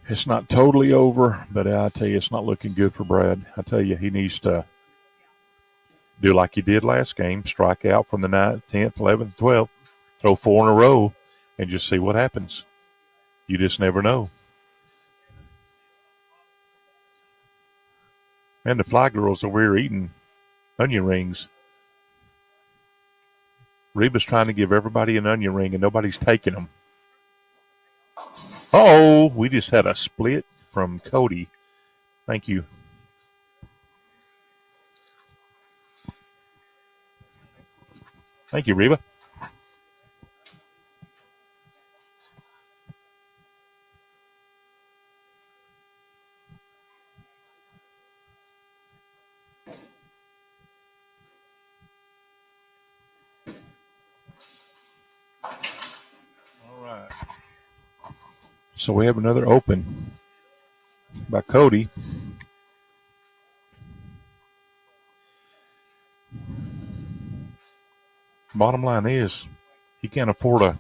it's not totally over, but I tell you, it's not looking good for Brad. I tell you, he needs to do like he did last game, strike out from the 9th, 10th, 11th, 12th, throw 4 in a row, and just see what happens. You just never know. And the fly girls over here eating onion rings. Reba's trying to give everybody an onion ring, and nobody's taking them. Oh, we just had a split from Cody. Thank you. Thank you, Reba. All right. So we have another open by Cody. Bottom line is, he can't afford to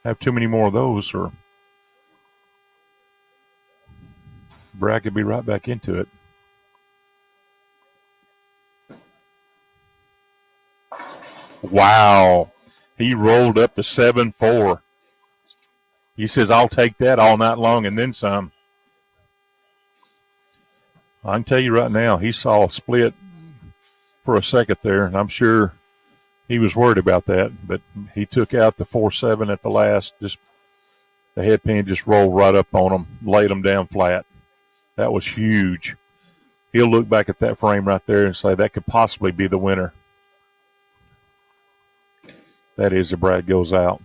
have too many more of those, or Brad could be right back into it. Wow. He rolled up to 7-4. He says, I'll take that all night long and then some. I can tell you right now, he saw a split for a second there, and I'm sure he was worried about that, but he took out the 4-7 at the last. Just the head pin just rolled right up on him, laid him down flat. That was huge. He'll look back at that frame right there and say that could possibly be the winner. That is, if Brad goes out.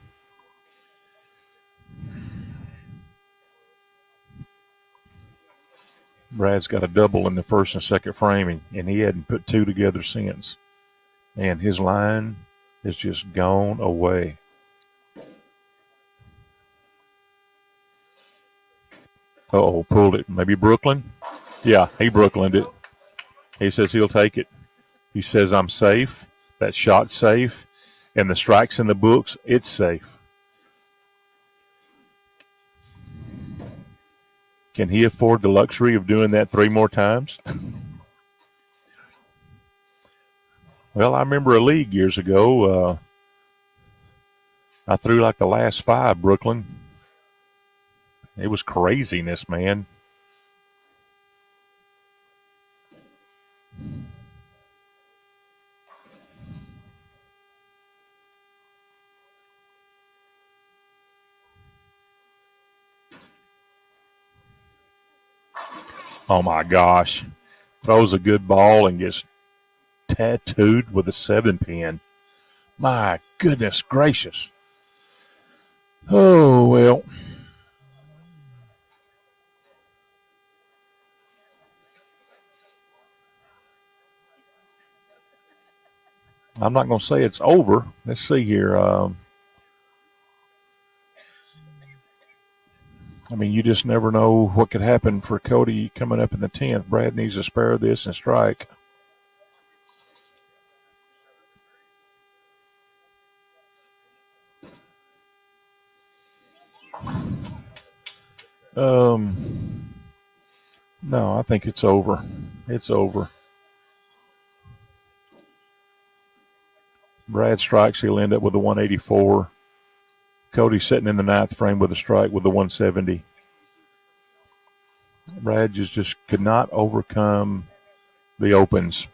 Brad's got a double in the first and second frame, and he hadn't put 2 together since. And his line has just gone away. Uh-oh, pulled it. Maybe Brooklyn? Yeah, he Brooklyned it. He says he'll take it. He says, I'm safe. That shot's safe. And the strike's in the books. It's safe. Can he afford the luxury of doing that 3 more times? Well, I remember a league years ago. I threw like the last 5, Brooklyn. It was craziness, man. Oh, my gosh. Throws a good ball and gets tattooed with a 7-pin. My goodness gracious. Oh, well. I'm not going to say it's over. Let's see here. I mean, you just never know what could happen for Cody coming up in the 10th. Brad needs to spare this and strike. No, I think it's over. It's over. Brad strikes, he'll end up with a 184. Cody's sitting in the 9th frame with a strike with a 170. Brad just could not overcome the opens,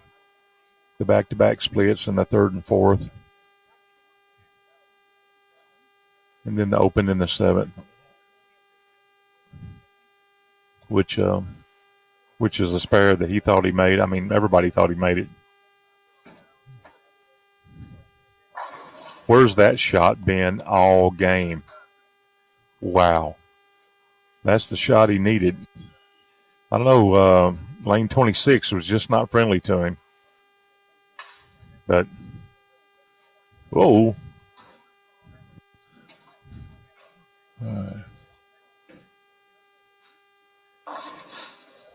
the back-to-back splits in the 3rd and 4th, and then the open in the 7th, which is a spare that he thought he made. I mean, everybody thought he made it. Where's that shot been all game? Wow. That's the shot he needed. I don't know, lane 26 was just not friendly to him. But, whoa.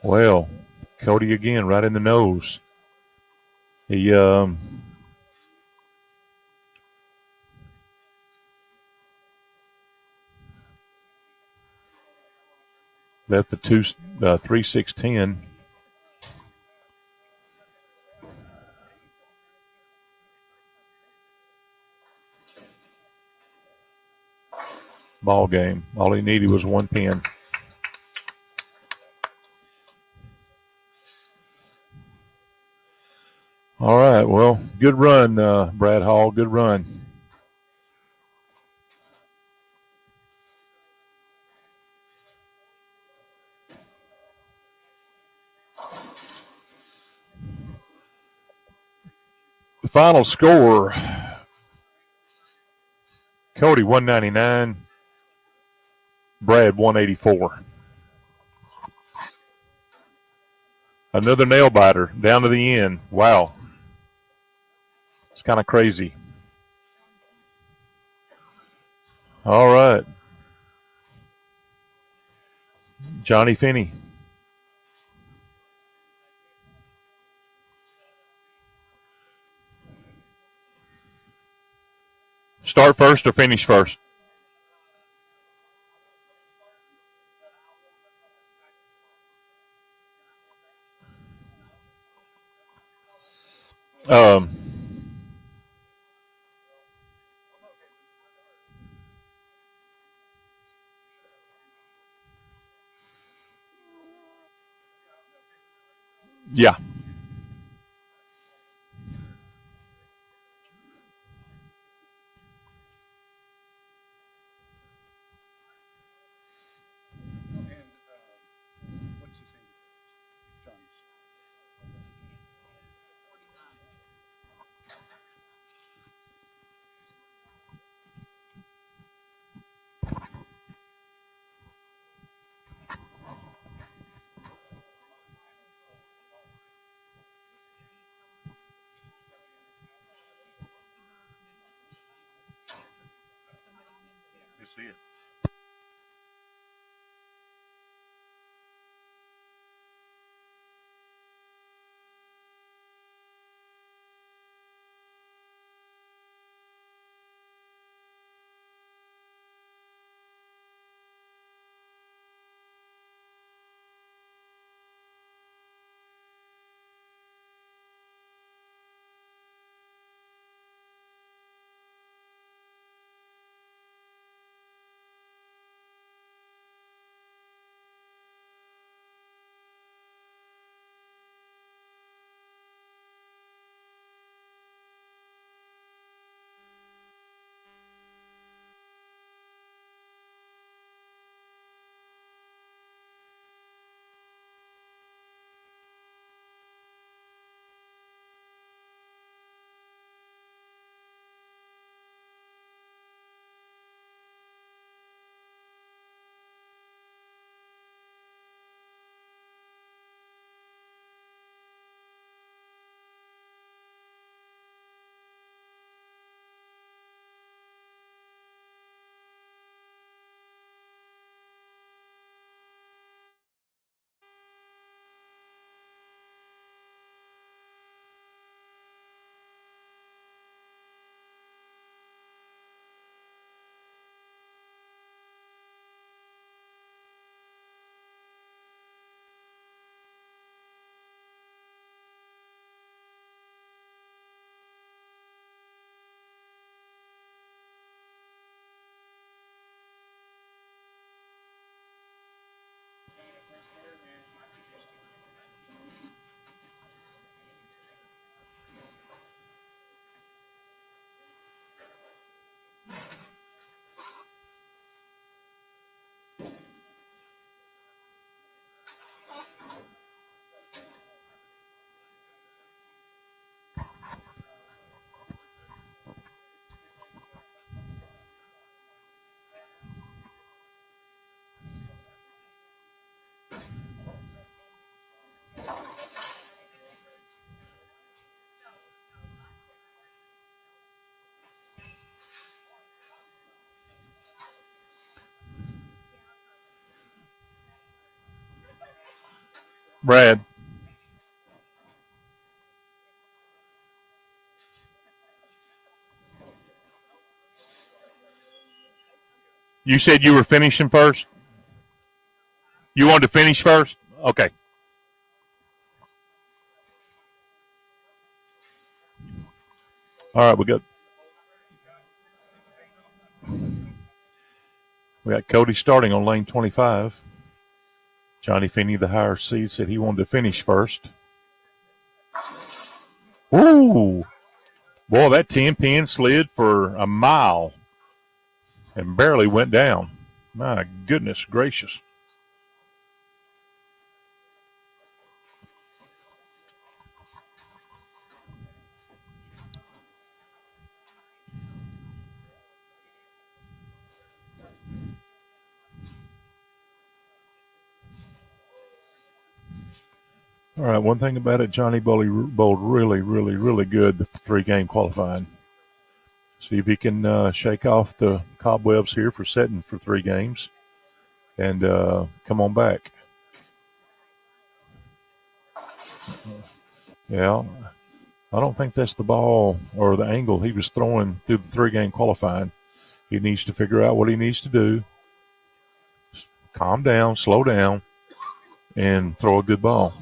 Well, Cody again right in the nose. He left the 3-6-10. ball game. All he needed was one pin. All right. Well, good run, Brad Hall. Good run. The final score, Cody 199, Brad 184. Another nail biter down to the end. Wow. It's kind of crazy. All right. Johnny Finney. Start first or finish first? Um, yeah. And what's his name? Johnny's. You see it. Brad, you said you were finishing first? You wanted to finish first? Okay. All right, we got We got Cody starting on lane 25. Johnny Finney, the higher seed, said he wanted to finish first. Ooh. Boy, that 10-pin slid for a mile and barely went down. My goodness gracious. All right, one thing about it, Johnny bowled really, really, really good the 3-game qualifying. See if he can shake off the cobwebs here for setting for 3 games and come on back. Yeah, I don't think that's the ball or the angle he was throwing through the 3-game qualifying. He needs to figure out what he needs to do. Calm down, slow down, and throw a good ball.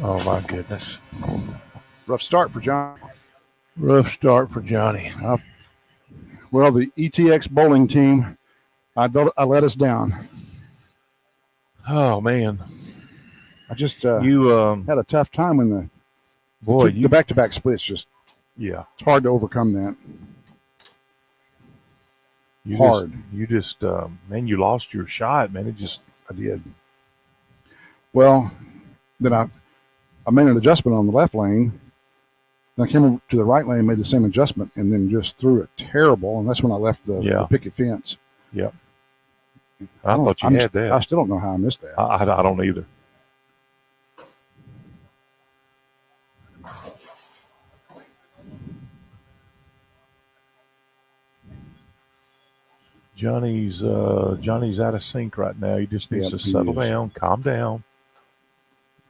Oh, my goodness. Rough start for John. Rough start for Johnny. Well, the ETX bowling team, I let us down. Oh, man. I just You had a tough time when the back-to-back splits just, yeah. it's hard to overcome that. You Hard. Man, you lost your shot, man. I did. Well, then I made an adjustment on the left lane. Then I came over to the right lane, made the same adjustment, and then just threw it terrible. And that's when I left the picket fence. Yep. I thought you had that. I still don't know how I missed that. I don't either. Johnny's out of sync right now. He just needs to settle down, calm down.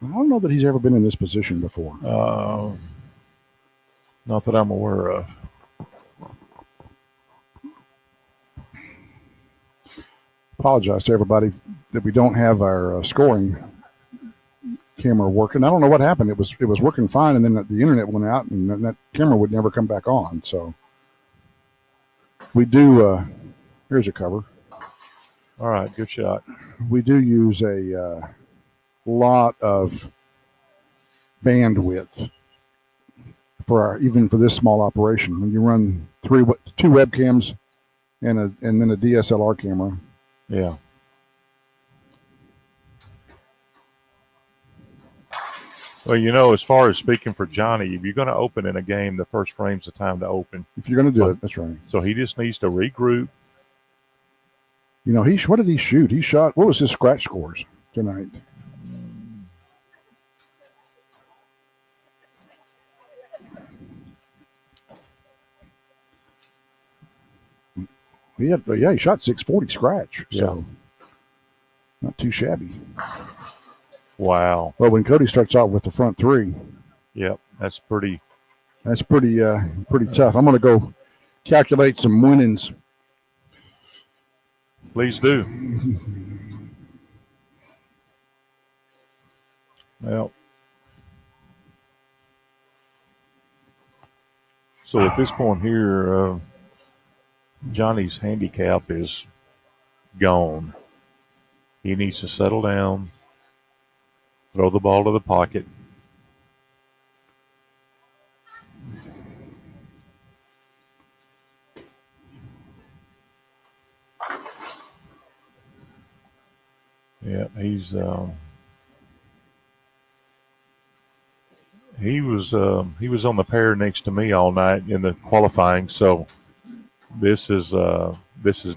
I don't know that he's ever been in this position before. Not that I'm aware of. Apologize to everybody that we don't have our scoring camera working. I don't know what happened. It was working fine, and then the internet went out, and then that camera would never come back on. So we do. Here's a cover. All right, good shot. We do use a lot of bandwidth even for this small operation. When you run 2 webcams and then a DSLR camera. Yeah. Well, as far as speaking for Johnny, if you're going to open in a game, the first frame's the time to open. If you're going to do it, that's right. So he just needs to regroup. What did he shoot? He shot, what was his scratch scores tonight? He shot 640 scratch. So not too shabby. Wow. Well, when Cody starts out with the front 3. Yep, that's pretty tough. I'm going to go calculate some winnings. Please do. Well, so at this point here, Johnny's handicap is gone. He needs to settle down, throw the ball to the pocket. Yeah, he was on the pair next to me all night in the qualifying, so this is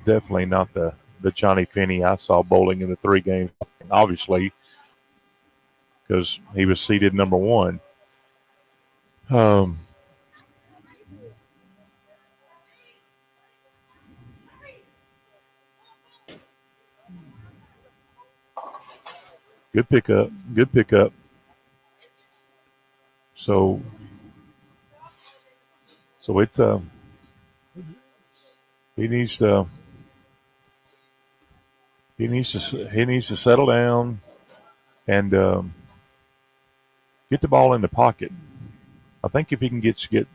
definitely not the Johnny Finney I saw bowling in the 3 games, obviously, because he was seeded number 1. Good pickup. So he needs to he needs to settle down and get the ball in the pocket. I think if he can get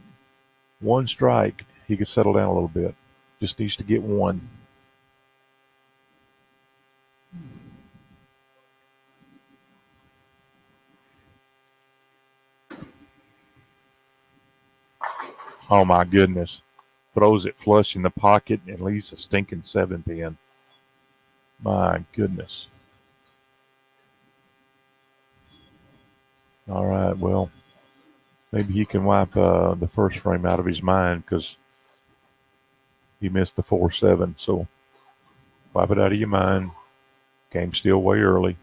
one strike, he could settle down a little bit. Just needs to get one. Oh my goodness. Throws it flush in the pocket and leaves a stinking 7-pin. My goodness. All right, well, maybe he can wipe the first frame out of his mind because he missed the 4-7. So wipe it out of your mind. Game's still way early.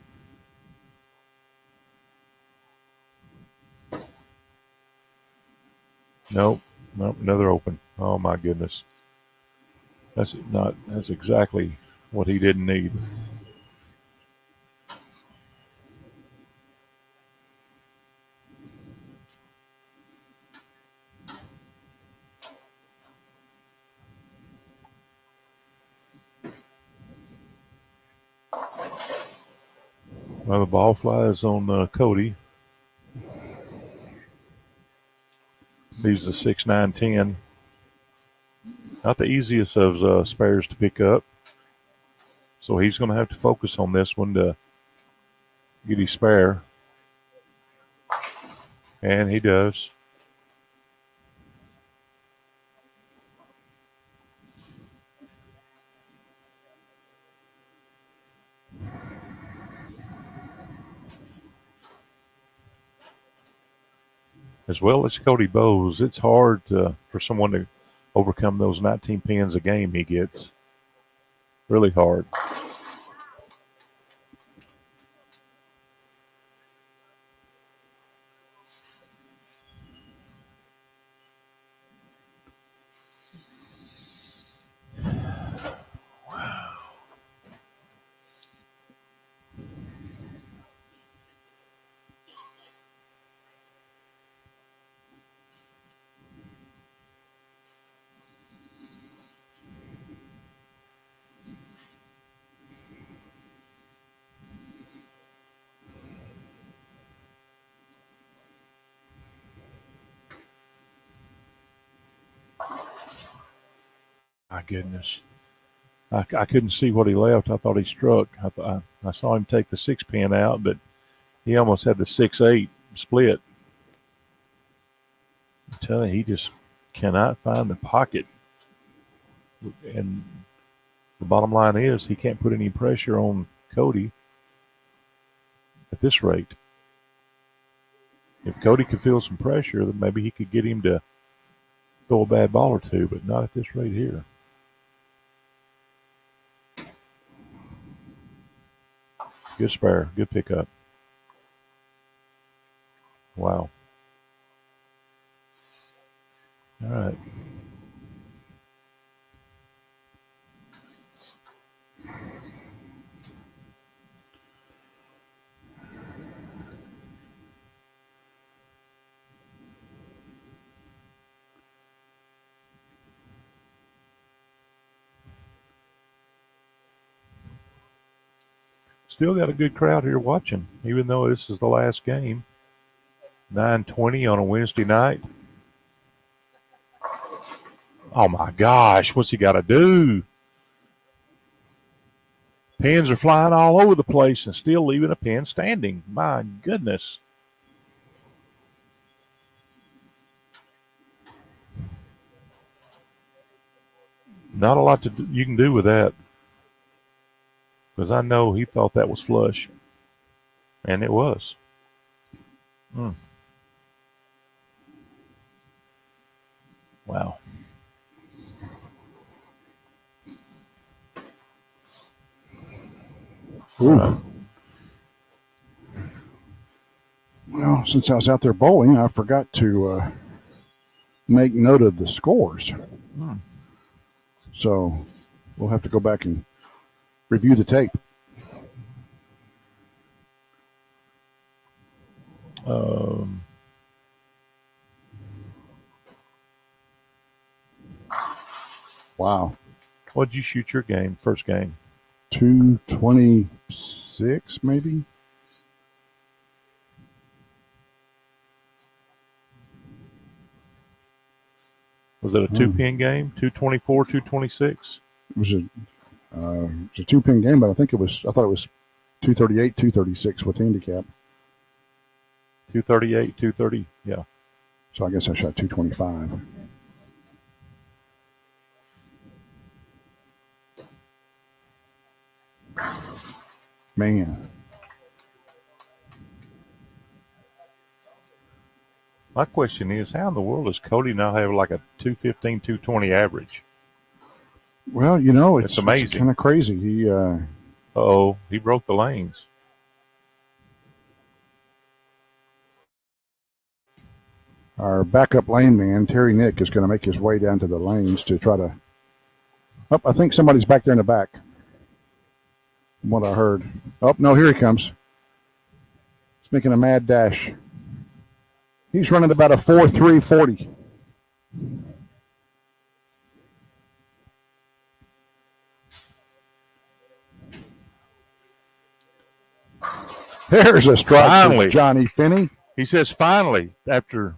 Nope, another open. Oh my goodness. That's exactly what he didn't need. Well, the ball flies on Cody. Leaves a 6-9-10. Not the easiest of spares to pick up. So he's going to have to focus on this one to get his spare. And he does. As well as Cody Bowes, it's hard for someone to overcome those 19 pins a game he gets. Really hard. My goodness. I couldn't see what he left. I thought he struck. I saw him take the 6-pin out, but he almost had the 6-8 split. I'm telling you, he just cannot find the pocket. And the bottom line is he can't put any pressure on Cody at this rate. If Cody could feel some pressure, then maybe he could get him to throw a bad ball or two, but not at this rate here. Good spare, good pickup. Wow. All right. Still got a good crowd here watching, even though this is the last game. 9:20 on a Wednesday night. Oh my gosh, what's he got to do? Pins are flying all over the place and still leaving a pin standing. My goodness. Not a lot you can do with that. Because I know he thought that was flush. And it was. Wow. Ooh. Well, since I was out there bowling, I forgot to make note of the scores. So we'll have to go back and review the tape. Wow. What'd you shoot your game, first game? 226, maybe. Was it a 2-pin game? 224, 226? It was a 2-pin game, but I thought it was 238, 236 with handicap. 238, 230. Yeah. So I guess I shot 225. Man. My question is, how in the world does Cody now have like a 215, 220 average? Well, you know, it's amazing. It's kind of crazy. He he broke the lanes. our backup lane man, Terry Nick, is going to make his way down to the lanes to try to. Oh, I think somebody's back there in the back. From what I heard. Oh, no, here he comes. He's making a mad dash. He's running about a 4.340. There's a strike Finally. for Johnny Finney. He says finally, after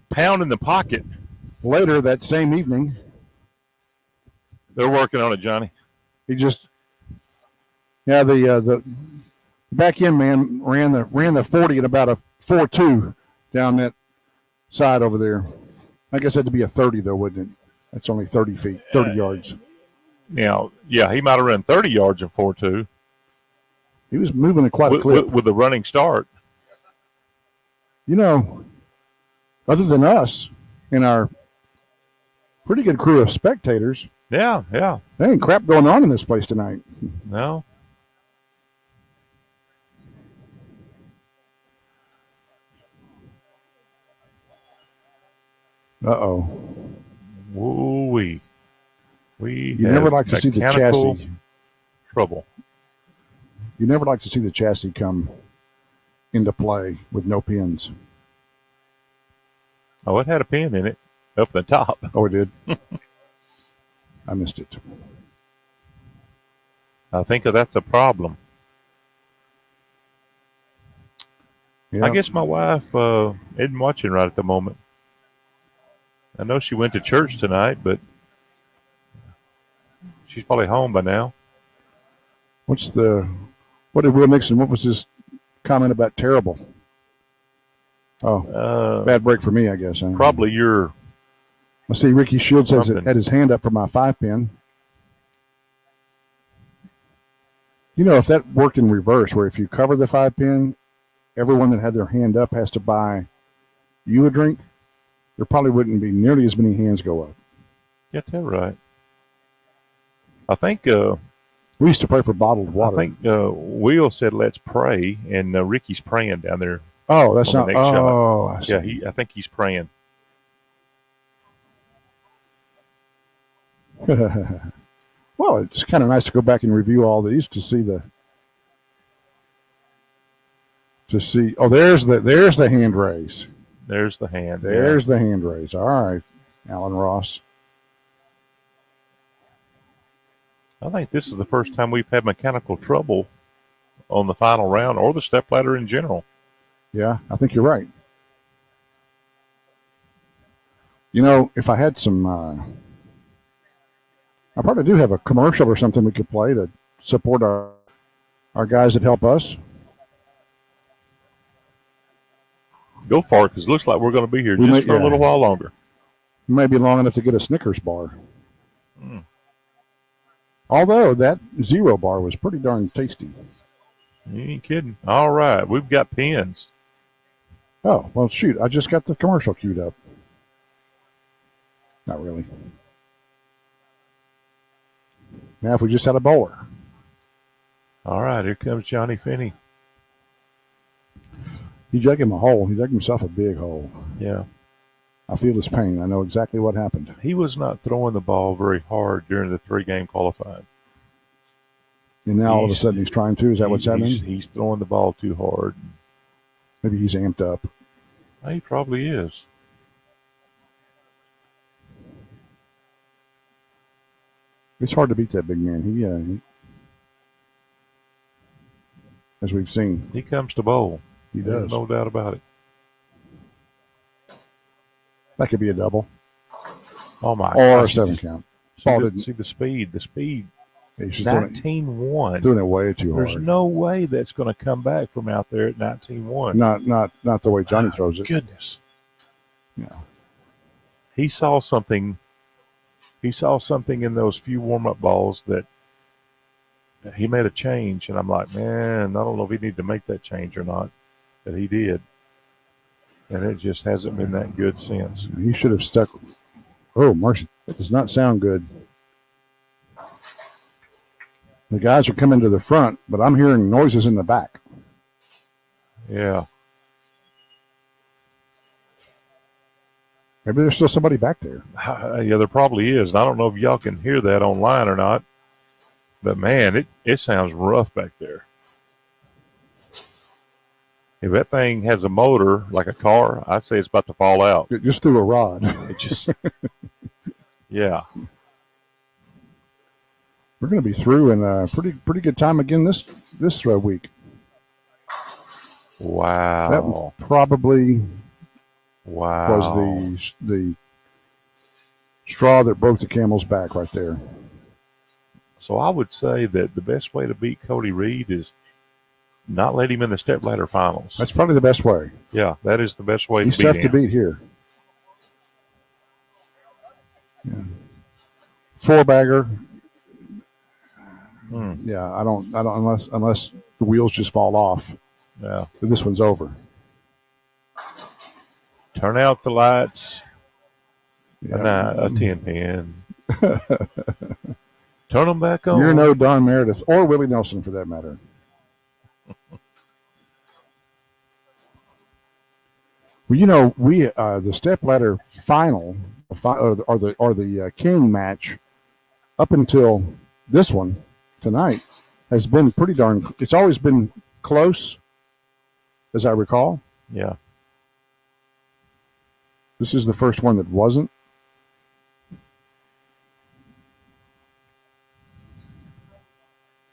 pounding the pocket. Later that same evening, They're working on it, Johnny. he just, the back end man ran the 40 at about a 4.2 down that side over there. I guess that'd be a 30 though, wouldn't it? That's only 30 feet, 30 yards. Now, yeah, he might have run 30 yards in 4.2 He was moving at quite a clip. with the running start. You know, other than us and our pretty good crew of spectators, Yeah. there ain't crap going on in this place tonight. No. Uh-oh. Woo-wee. We You never like to see the mechanical chassis. trouble. You never like to see the chassis come into play with no pins. Oh, it had a pin in it up the top. Oh, it did? I missed it. I think that's a problem. Yeah. I guess my wife isn't watching right at the moment. I know she went to church tonight, but she's probably home by now. What did Will Nixon, what was his comment about terrible? Oh, bad break for me, I guess. Probably your... I see Ricky Shields had Something. his hand up for my 5-pin. You know, if that worked in reverse, where if you cover the 5-pin, everyone that had their hand up has to buy you a drink, there probably wouldn't be nearly as many hands go up. Get that right. I think... we used to pray for bottled water. I think Will said, "Let's pray," and Ricky's praying down there. Oh, that's on the not. next shot. Oh, I see. Yeah, I think he's praying. Well, it's kind of nice to go back and review all these to see the. Oh, there's the hand raise. There's the hand. There's the hand raise. All right, Alan Ross. I think this is the first time we've had mechanical trouble on the final round or the stepladder in general. Yeah, I think you're right. You know, if I had some, I probably do have a commercial or something we could play to support our guys that help us. Go for it, because it looks like we're going to be here just for a little while longer. Maybe long enough to get a Snickers bar. Mm. Although that zero bar was pretty darn tasty. You ain't kidding. All right, we've got pins. Oh, well, shoot. I just got the commercial queued up. Not really. Now if we just had a bowler. All right, here comes Johnny Finney. He dug him a hole. He dug himself a big hole. Yeah. I feel his pain. I know exactly what happened. He was not throwing the ball very hard during the 3-game qualifying. And now all of a sudden he's trying to. Is that what's happening? He's throwing the ball too hard. Maybe he's amped up. He probably is. It's hard to beat that big man. He as we've seen, He comes to bowl. he There's does. no doubt about it. That could be a double Oh my or gosh. a 7 count. See Ball the, didn't. see the speed. The speed. He's just doing 19-1. it way too There's hard. no way that's going to come back from out there at 19-1. Not the way Johnny throws it. Goodness. Yeah. He saw something. He saw something in those few warm-up balls that he made a change, and I'm like, man, I don't know if he needed to make that change or not, but he did, and it just hasn't been that good since. He should have stuck. Oh, mercy! That does not sound good. The guys are coming to the front, but I'm hearing noises in the back. Yeah, Maybe there's still somebody back there. yeah, there probably is. And I don't know if y'all can hear that online or not, but man, it sounds rough back there. If that thing has a motor like a car, I'd say it's about to fall out. It just threw a rod. It just, yeah. We're going to be through in a pretty good time again this week. Wow. That probably Wow. was the straw that broke the camel's back right there. So I would say that the best way to beat Cody Reed is not let him in the stepladder finals. That's probably the best way. Yeah, that is the best way He's to tough beat to him. beat here. Yeah. 4-bagger. Yeah, I don't unless the wheels just fall off. Yeah. But this one's over. Turn out the lights. Yeah. A 10-pin. Turn them back on. You're no Don Meredith or Willie Nelson for that matter. Well, you know, we the stepladder final or the king match up until this one tonight has been pretty darn. It's always been close, as I recall. Yeah. This is the first one that wasn't.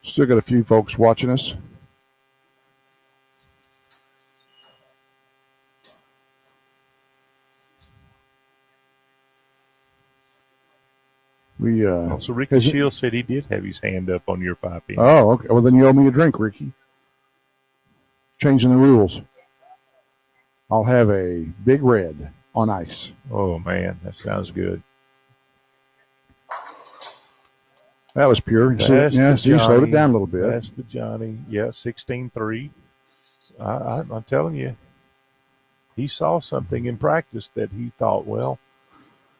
Still got a few folks watching us. So Ricky Shields said he did have his hand up on your 5-pin. Oh, okay. Well, then you owe me a drink, Ricky. Changing the rules. I'll have a Big Red on ice. Oh, man, that sounds good. That was pure. That's So you slowed it down a little bit. That's the Johnny. Yeah, 16-3. I'm telling you, he saw something in practice that he thought, well,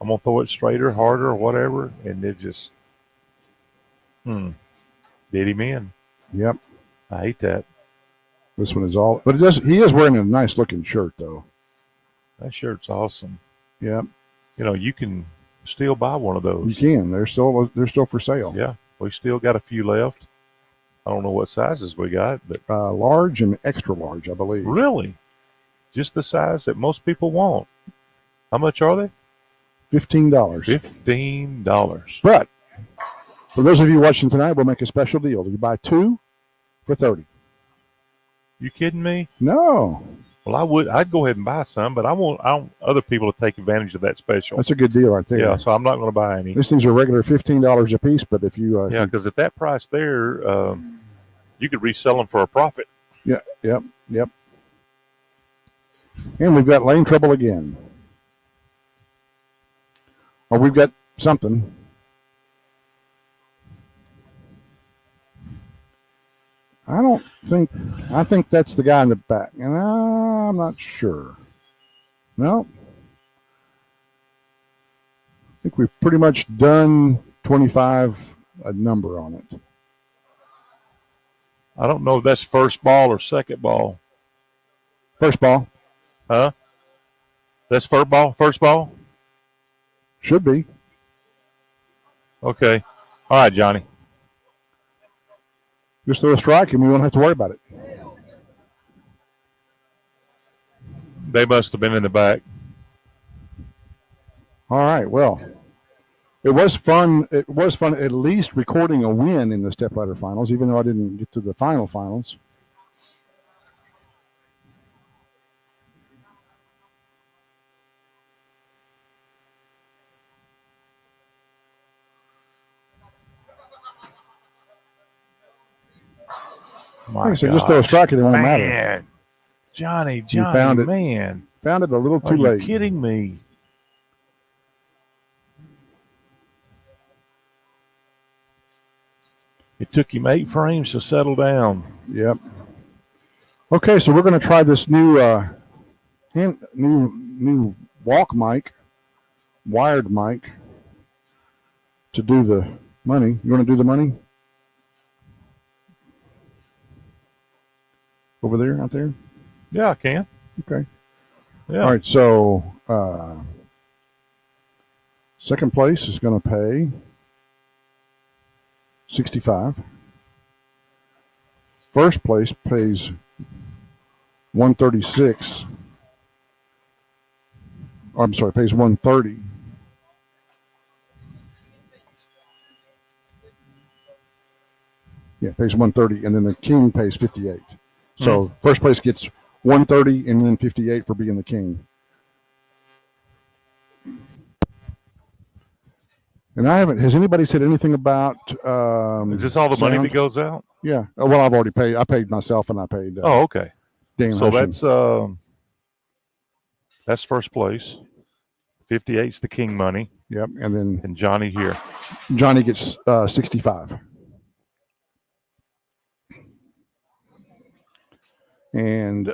I'm going to throw it straighter, harder, or whatever, and it just did him in. Yep. I hate that. This one is all, but he is wearing a nice looking shirt though. That shirt's awesome. Yep. You know, you can still buy one of those. You can. They're still for sale. Yeah, we still got a few left. I don't know what sizes we got, but large and extra large, I believe. Really? Just the size that most people want. How much are they? $15. $15. But for those of you watching tonight, we'll make a special deal. You buy 2 for $30. You kidding me? No. Well, I'd go ahead and buy some, but I want other people to take advantage of that special. That's a good deal right there. Yeah, so I'm not going to buy any. These things are regular $15 a piece, but if you yeah, because at that price there, you could resell them for a profit. Yeah, yep. And we've got lane trouble again. Or we've got something. I think that's the guy in the back. And I'm not sure. No. I think we've pretty much done 25, a number on it. I don't know if that's first ball or second ball. First ball. Huh? That's first ball? First ball? Should be. Okay. All right, Johnny. Just throw a strike and we won't have to worry about it. They must have been in the back. All right, well, It was fun. It was fun at least recording a win in the stepladder finals, even though I didn't get to the finals. My So just throw a strike, it won't matter. Man. Johnny, found it. man. Found it a little Are too you late. kidding me? It took him 8 frames to settle down. Yep. Okay, so we're going to try this new new walk mic, wired mic, to do the money. You want to do the money? Over there, out there? Yeah, I can. Okay. Yeah. All right, so second place is going to pay $65. First place pays $136. Oh, I'm sorry, pays $130. Yeah, pays $130, and then the king pays $58. So first place gets $130 and then $58 for being the king. And I haven't. Has anybody said anything about? Is this all the money that goes out? Yeah. Well, I've already paid. I paid myself, and I paid. Oh, okay. Dan So Hutchins. that's first place. 58's the king money. Yep. And then Johnny here. Johnny gets 65. And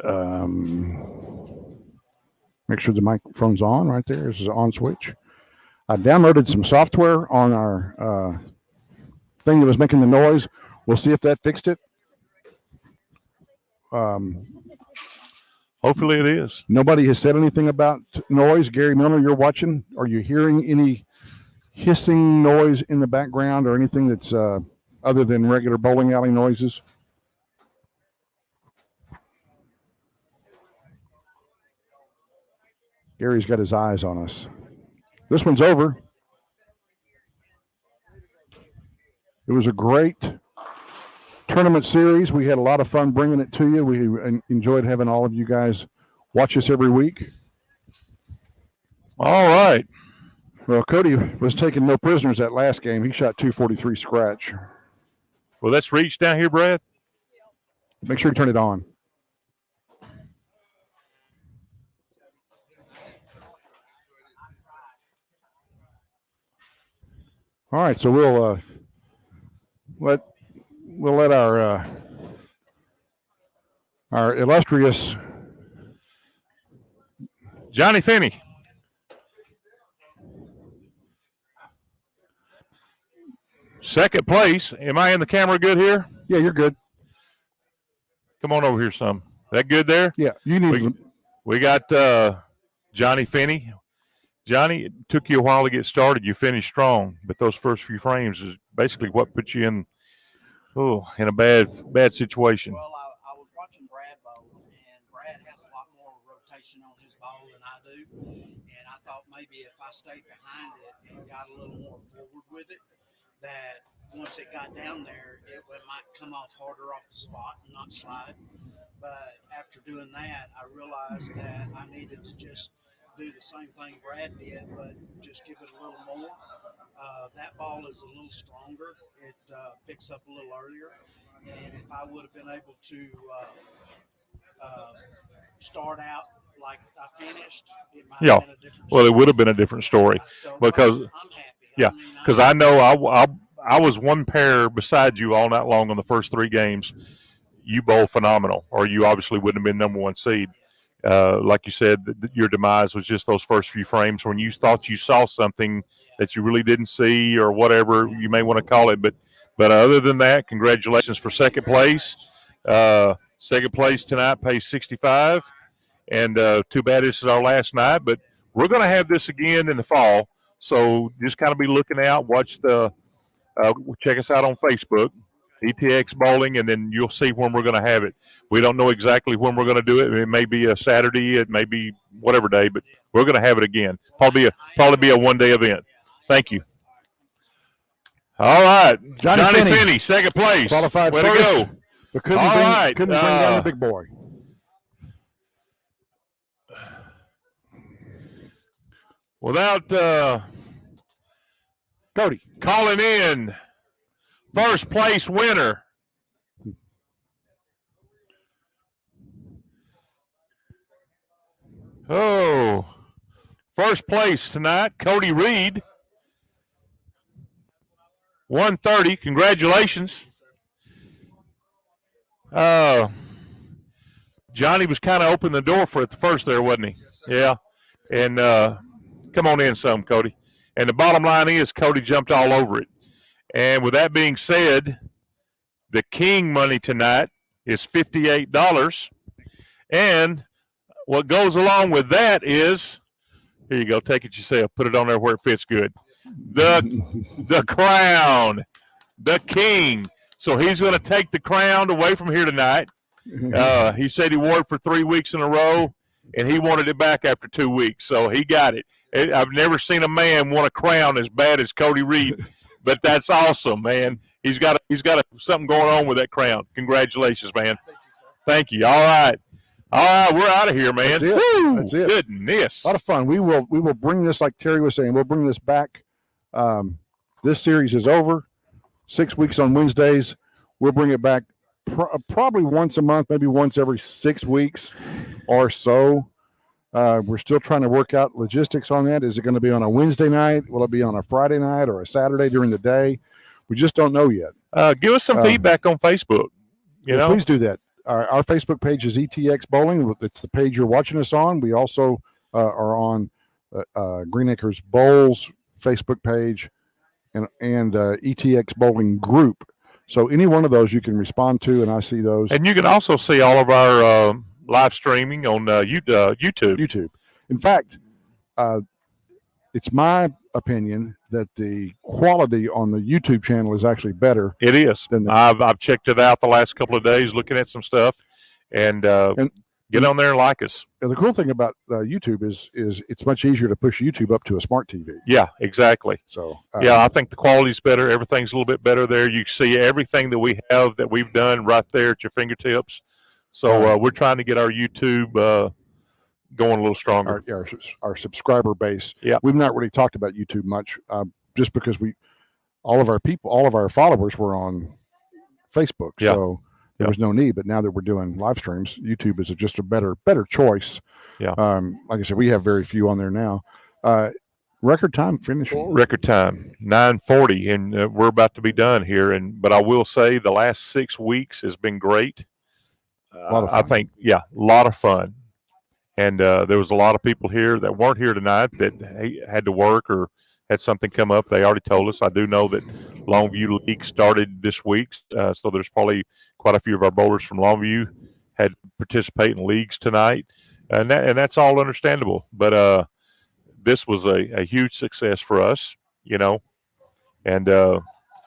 make sure the microphone's on right there. This is an on switch. I downloaded some software on our thing that was making the noise. We'll see if that fixed it. Hopefully it is. Nobody has said anything about noise. Gary Miller, you're watching. Are you hearing any hissing noise in the background or anything that's other than regular bowling alley noises? Gary's got his eyes on us. This one's over. It was a great tournament series. We had a lot of fun bringing it to you. We enjoyed having all of you guys watch us every week. All right. Well, Cody was taking no prisoners that last game. He shot 243 scratch. Well, let's reach down here, Brad. Make sure you turn it on. All right, so we'll let our illustrious Johnny Finney. Second place. Am I in the camera good here? Yeah, you're good. Come on over here some. That good there? Yeah, you need. We got Johnny Finney. Johnny, it took you a while to get started. You finished strong, but those first few frames is basically what put you in a bad situation. Well, I was watching Brad bowl, and Brad has a lot more rotation on his ball than I do. And I thought maybe if I stayed behind it and got a little more forward with it, that once it got down there, it might come off harder off the spot and not slide. But after doing that, I realized that I needed to just do the same thing Brad did, but just give it a little more. That ball is a little stronger. It picks up a little earlier. And if I would have been able to start out like I finished, it might have been a different story. Well, it would have been a different story. So, because I'm happy. Yeah, because I know I was one pair beside you all night long on the first 3 games. You bowled phenomenal, or you obviously wouldn't have been number 1 seed. Like you said, your demise was just those first few frames when you thought you saw something that you really didn't see, or whatever you may want to call it. But other than that, congratulations for second place. Second place tonight pays $65, and too bad this is our last night. But we're going to have this again in the fall, so just kind of be looking out. Watch check us out on Facebook, ETX Bowling, and then you'll see when we're going to have it. We don't know exactly when we're going to do it. It may be a Saturday, it may be whatever day, but we're going to have it again. Probably be a one-day event. Thank you. All right. Johnny Finney. Finney, second place. Qualified Way first, to go. but couldn't All bring, right, couldn't bring down the big boy. Without Cody. calling in first place winner. Oh, first place tonight, Cody Reed. 130. Congratulations. Johnny was kind of opening the door for it the first there, wasn't he? Yeah. And come on in some, Cody. And the bottom line is Cody jumped all over it. And with that being said, the king money tonight is $58. And what goes along with that is, here you go, take it yourself, put it on there where it fits good. The crown, the king. So he's going to take the crown away from here tonight. He said he wore it for 3 weeks in a row, and he wanted it back after 2 weeks. So he got it. I've never seen a man want a crown as bad as Cody Reed, but that's awesome, man. He's got something going on with that crown. Congratulations, man. Thank you. All right. All right, we're out of here, man. That's it. Woo! That's it. Goodness. A lot of fun. We will bring this, like Terry was saying, we'll bring this back. This series is over. 6 weeks on Wednesdays. We'll bring it back probably once a month, maybe once every 6 weeks or so. We're still trying to work out logistics on that. Is it going to be on a Wednesday night? Will it be on a Friday night or a Saturday during the day? We just don't know yet. Give us some feedback on Facebook. You know, please do that. Our Facebook page is ETX Bowling. It's the page you're watching us on. We also are on Green Acres Bowls Facebook page and ETX Bowling group. So any one of those you can respond to, and I see those. And you can also see all of our live streaming on YouTube. YouTube. In fact, it's my opinion that the quality on the YouTube channel is actually better. It is. I've checked it out the last couple of days, looking at some stuff, and get on there and like us. And the cool thing about YouTube is it's much easier to push YouTube up to a smart TV. Yeah, exactly. So yeah, I think the quality's better. Everything's a little bit better there. You see everything that we have that we've done right there at your fingertips. So we're trying to get our YouTube going a little stronger. Our subscriber base. Yeah, we've not really talked about YouTube much, just because all of our followers were on Facebook. Yeah. So there was no need. But now that we're doing live streams, YouTube is just a better choice. Yeah. Like I said, we have very few on there now. Record time finishing. Record time 9:40, and we're about to be done here. But I will say the last 6 weeks has been great. A lot of fun. I think, a lot of fun. And there was a lot of people here that weren't here tonight that had to work or had something come up. They already told us. I do know that Longview League started this week, so there's probably quite a few of our bowlers from Longview had to participate in leagues tonight, and that's all understandable. But this was a huge success for us, and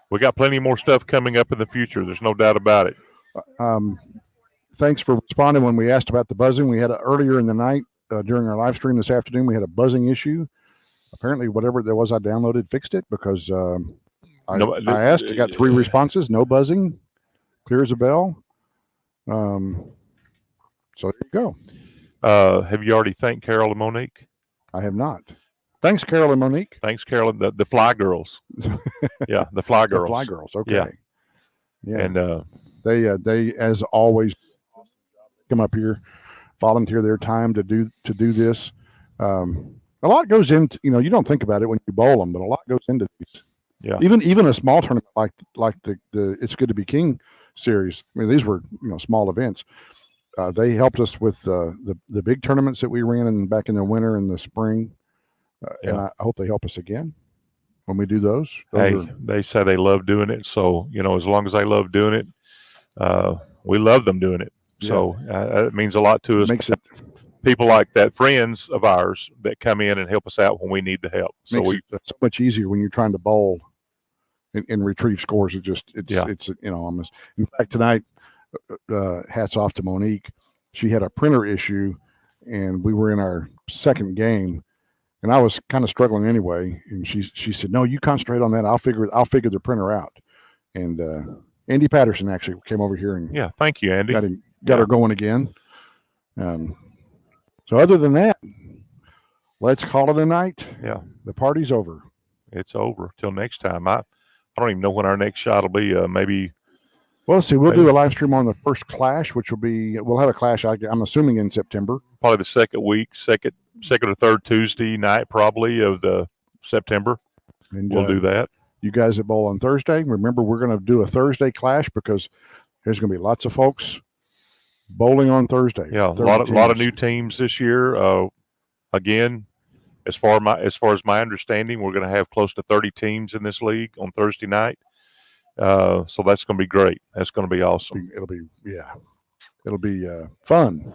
we got plenty more stuff coming up in the future. There's no doubt about it. Thanks for responding when we asked about the buzzing. We had earlier in the night during our live stream this afternoon, we had a buzzing issue. Apparently, whatever there was I downloaded fixed it, because I asked. I got 3 responses. No buzzing. Clear as a bell. So there you go. Have you already thanked Carol and Monique? I have not. Thanks, Carol and Monique. Thanks, Carol. The Fly Girls. Yeah, the Fly Girls. The Fly Girls. Okay. Yeah. And they as always come up here, volunteer their time to do this. A lot goes into, you don't think about it when you bowl them, but a lot goes into these. Yeah. Even a small tournament like the It's Good to Be King series. I mean, these were small events. They helped us with the big tournaments that we ran back in the winter and the spring, and I hope they help us again when we do those. They say they love doing it, so as long as they love doing it, we love them doing it. So it means a lot to us. Makes it people like that, friends of ours that come in and help us out when we need the help. So makes it so much easier when you're trying to bowl and retrieve scores. It's almost. In fact, tonight, hats off to Monique. She had a printer issue, and we were in our second game, and I was kind of struggling anyway. And she said, "No, you concentrate on that. I'll figure the printer out." And Andy Patterson actually came over here and Yeah, thank you, Andy. got her going again. So other than that, let's call it a night. Yeah, the party's over. It's over till next time. I don't even know when our next shot will be. Maybe. Well, let's see. We'll do a live stream on the first Clash, which will be. We'll have a Clash. I'm assuming in September. Probably the second or third Tuesday night, probably of the September. And we'll do that. You guys that bowl on Thursday, remember we're going to do a Thursday Clash because there's going to be lots of folks bowling on Thursday. Yeah, a lot of new teams this year. Again, as far as my understanding, we're going to have close to 30 teams in this league on Thursday night. So that's going to be great. That's going to be awesome. It'll be fun.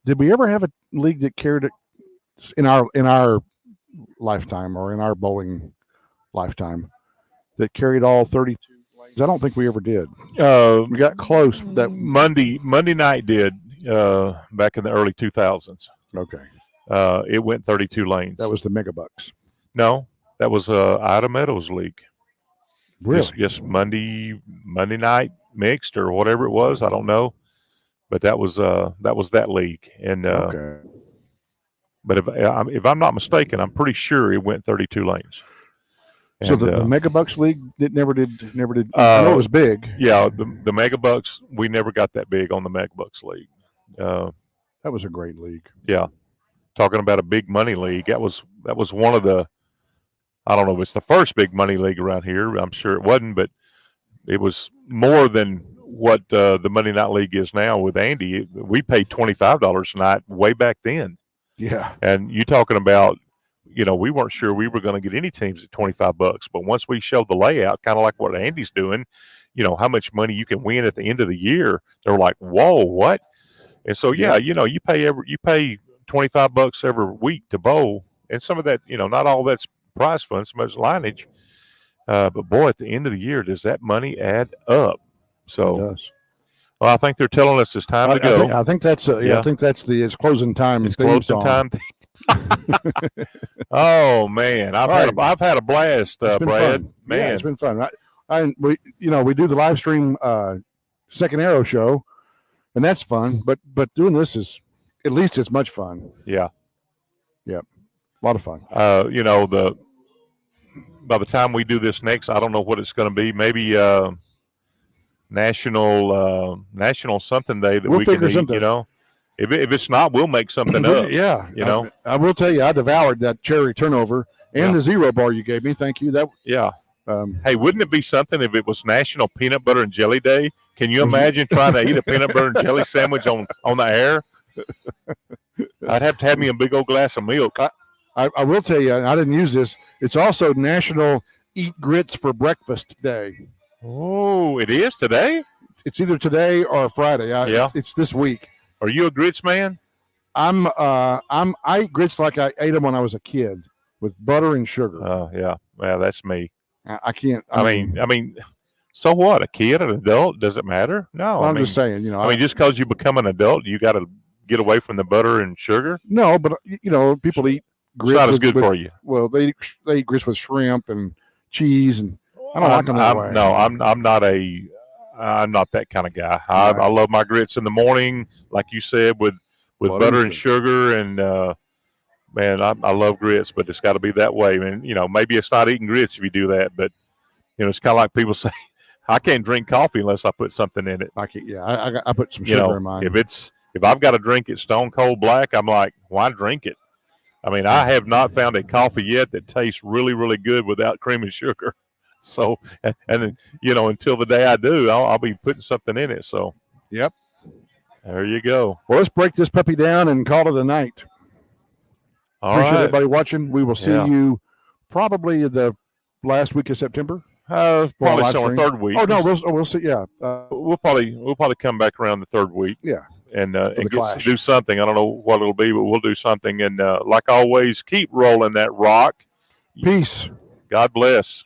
Did we ever have a league that carried it in our lifetime or in our bowling lifetime that carried all 32 lanes? I don't think we ever did. We got close. That Monday night did back in the early 2000s. Okay. It went 32 lanes. That was the Megabucks. No, that was Ida Meadows League. Really? Yes, Monday night mixed or whatever it was. I don't know, but that was that league. And okay. But if I'm not mistaken, I'm pretty sure it went 32 lanes. And, so the Megabucks League never did. I know it was big. Yeah, the Megabucks, we never got that big on the Megabucks League. That was a great league. Yeah, talking about a big money league. That was one of the. I don't know if it's the first big money league around here. I'm sure it wasn't, but it was more than what the Monday Night League is now with Andy. We paid $25 a night way back then. Yeah. And you talking about, we weren't sure we were going to get any teams at $25, but once we showed the layout, kind of like what Andy's doing, how much money you can win at the end of the year, they're like, whoa, what? And so, you pay $25 every week to bowl, and some of that, not all that's prize fund, some of it's lineage. But boy, at the end of the year, does that money add up? So, it does. Well, I think they're telling us it's time to go. I think that's it's closing time. It's closing time. Oh man, I've had a blast, Brad. Fun. Man, yeah, it's been fun. We do the live stream Second Arrow show, and that's fun. But doing this is at least as much fun. Yeah. Yep. A lot of fun. By the time we do this next, I don't know what it's going to be. Maybe national something day that we can eat. Something. If it's not, we'll make something up. Yeah. I will tell you, I devoured that cherry turnover and the zero bar you gave me. Thank you. Hey, wouldn't it be something if it was National Peanut Butter and Jelly Day? Can you imagine trying to eat a peanut butter and jelly sandwich on the air? I'd have to have me a big old glass of milk. I will tell you, I didn't use this. It's also National Eat Grits for Breakfast Day. Oh, it is today? It's either today or Friday. It's this week. Are you a grits man? I eat grits like I ate them when I was a kid with butter and sugar. Oh, yeah. Well, that's me. I can't. I mean, so what? A kid, an adult, does it matter? No. Well, I'm just saying, just because you become an adult, you got to get away from the butter and sugar? No, but, people eat grits. It's not as good for you. Well, they eat grits with shrimp and cheese, and I don't like them that way. No, I'm not that kind of guy. Right. I love my grits in the morning, like you said, with butter and sugar, and man, I love grits, but it's got to be that way. And maybe it's not eating grits if you do that, but it's kind of like people say, I can't drink coffee unless I put something in it. I can't. Yeah, I put some sugar in mine. If I've got to drink it stone cold black, I'm like, why drink it? I mean, I have not found a coffee yet that tastes really, really good without cream and sugar. So, and then, until the day I do, I'll be putting something in it. So, yep. There you go. Well, let's break this puppy down and call it a night. Appreciate everybody watching. We will see you probably the last week of September. Probably our third week. Oh no, we'll see. Yeah, we'll probably come back around the third week. Yeah, and do something. I don't know what it'll be, but we'll do something. And like always, keep rolling that rock. Peace. God bless.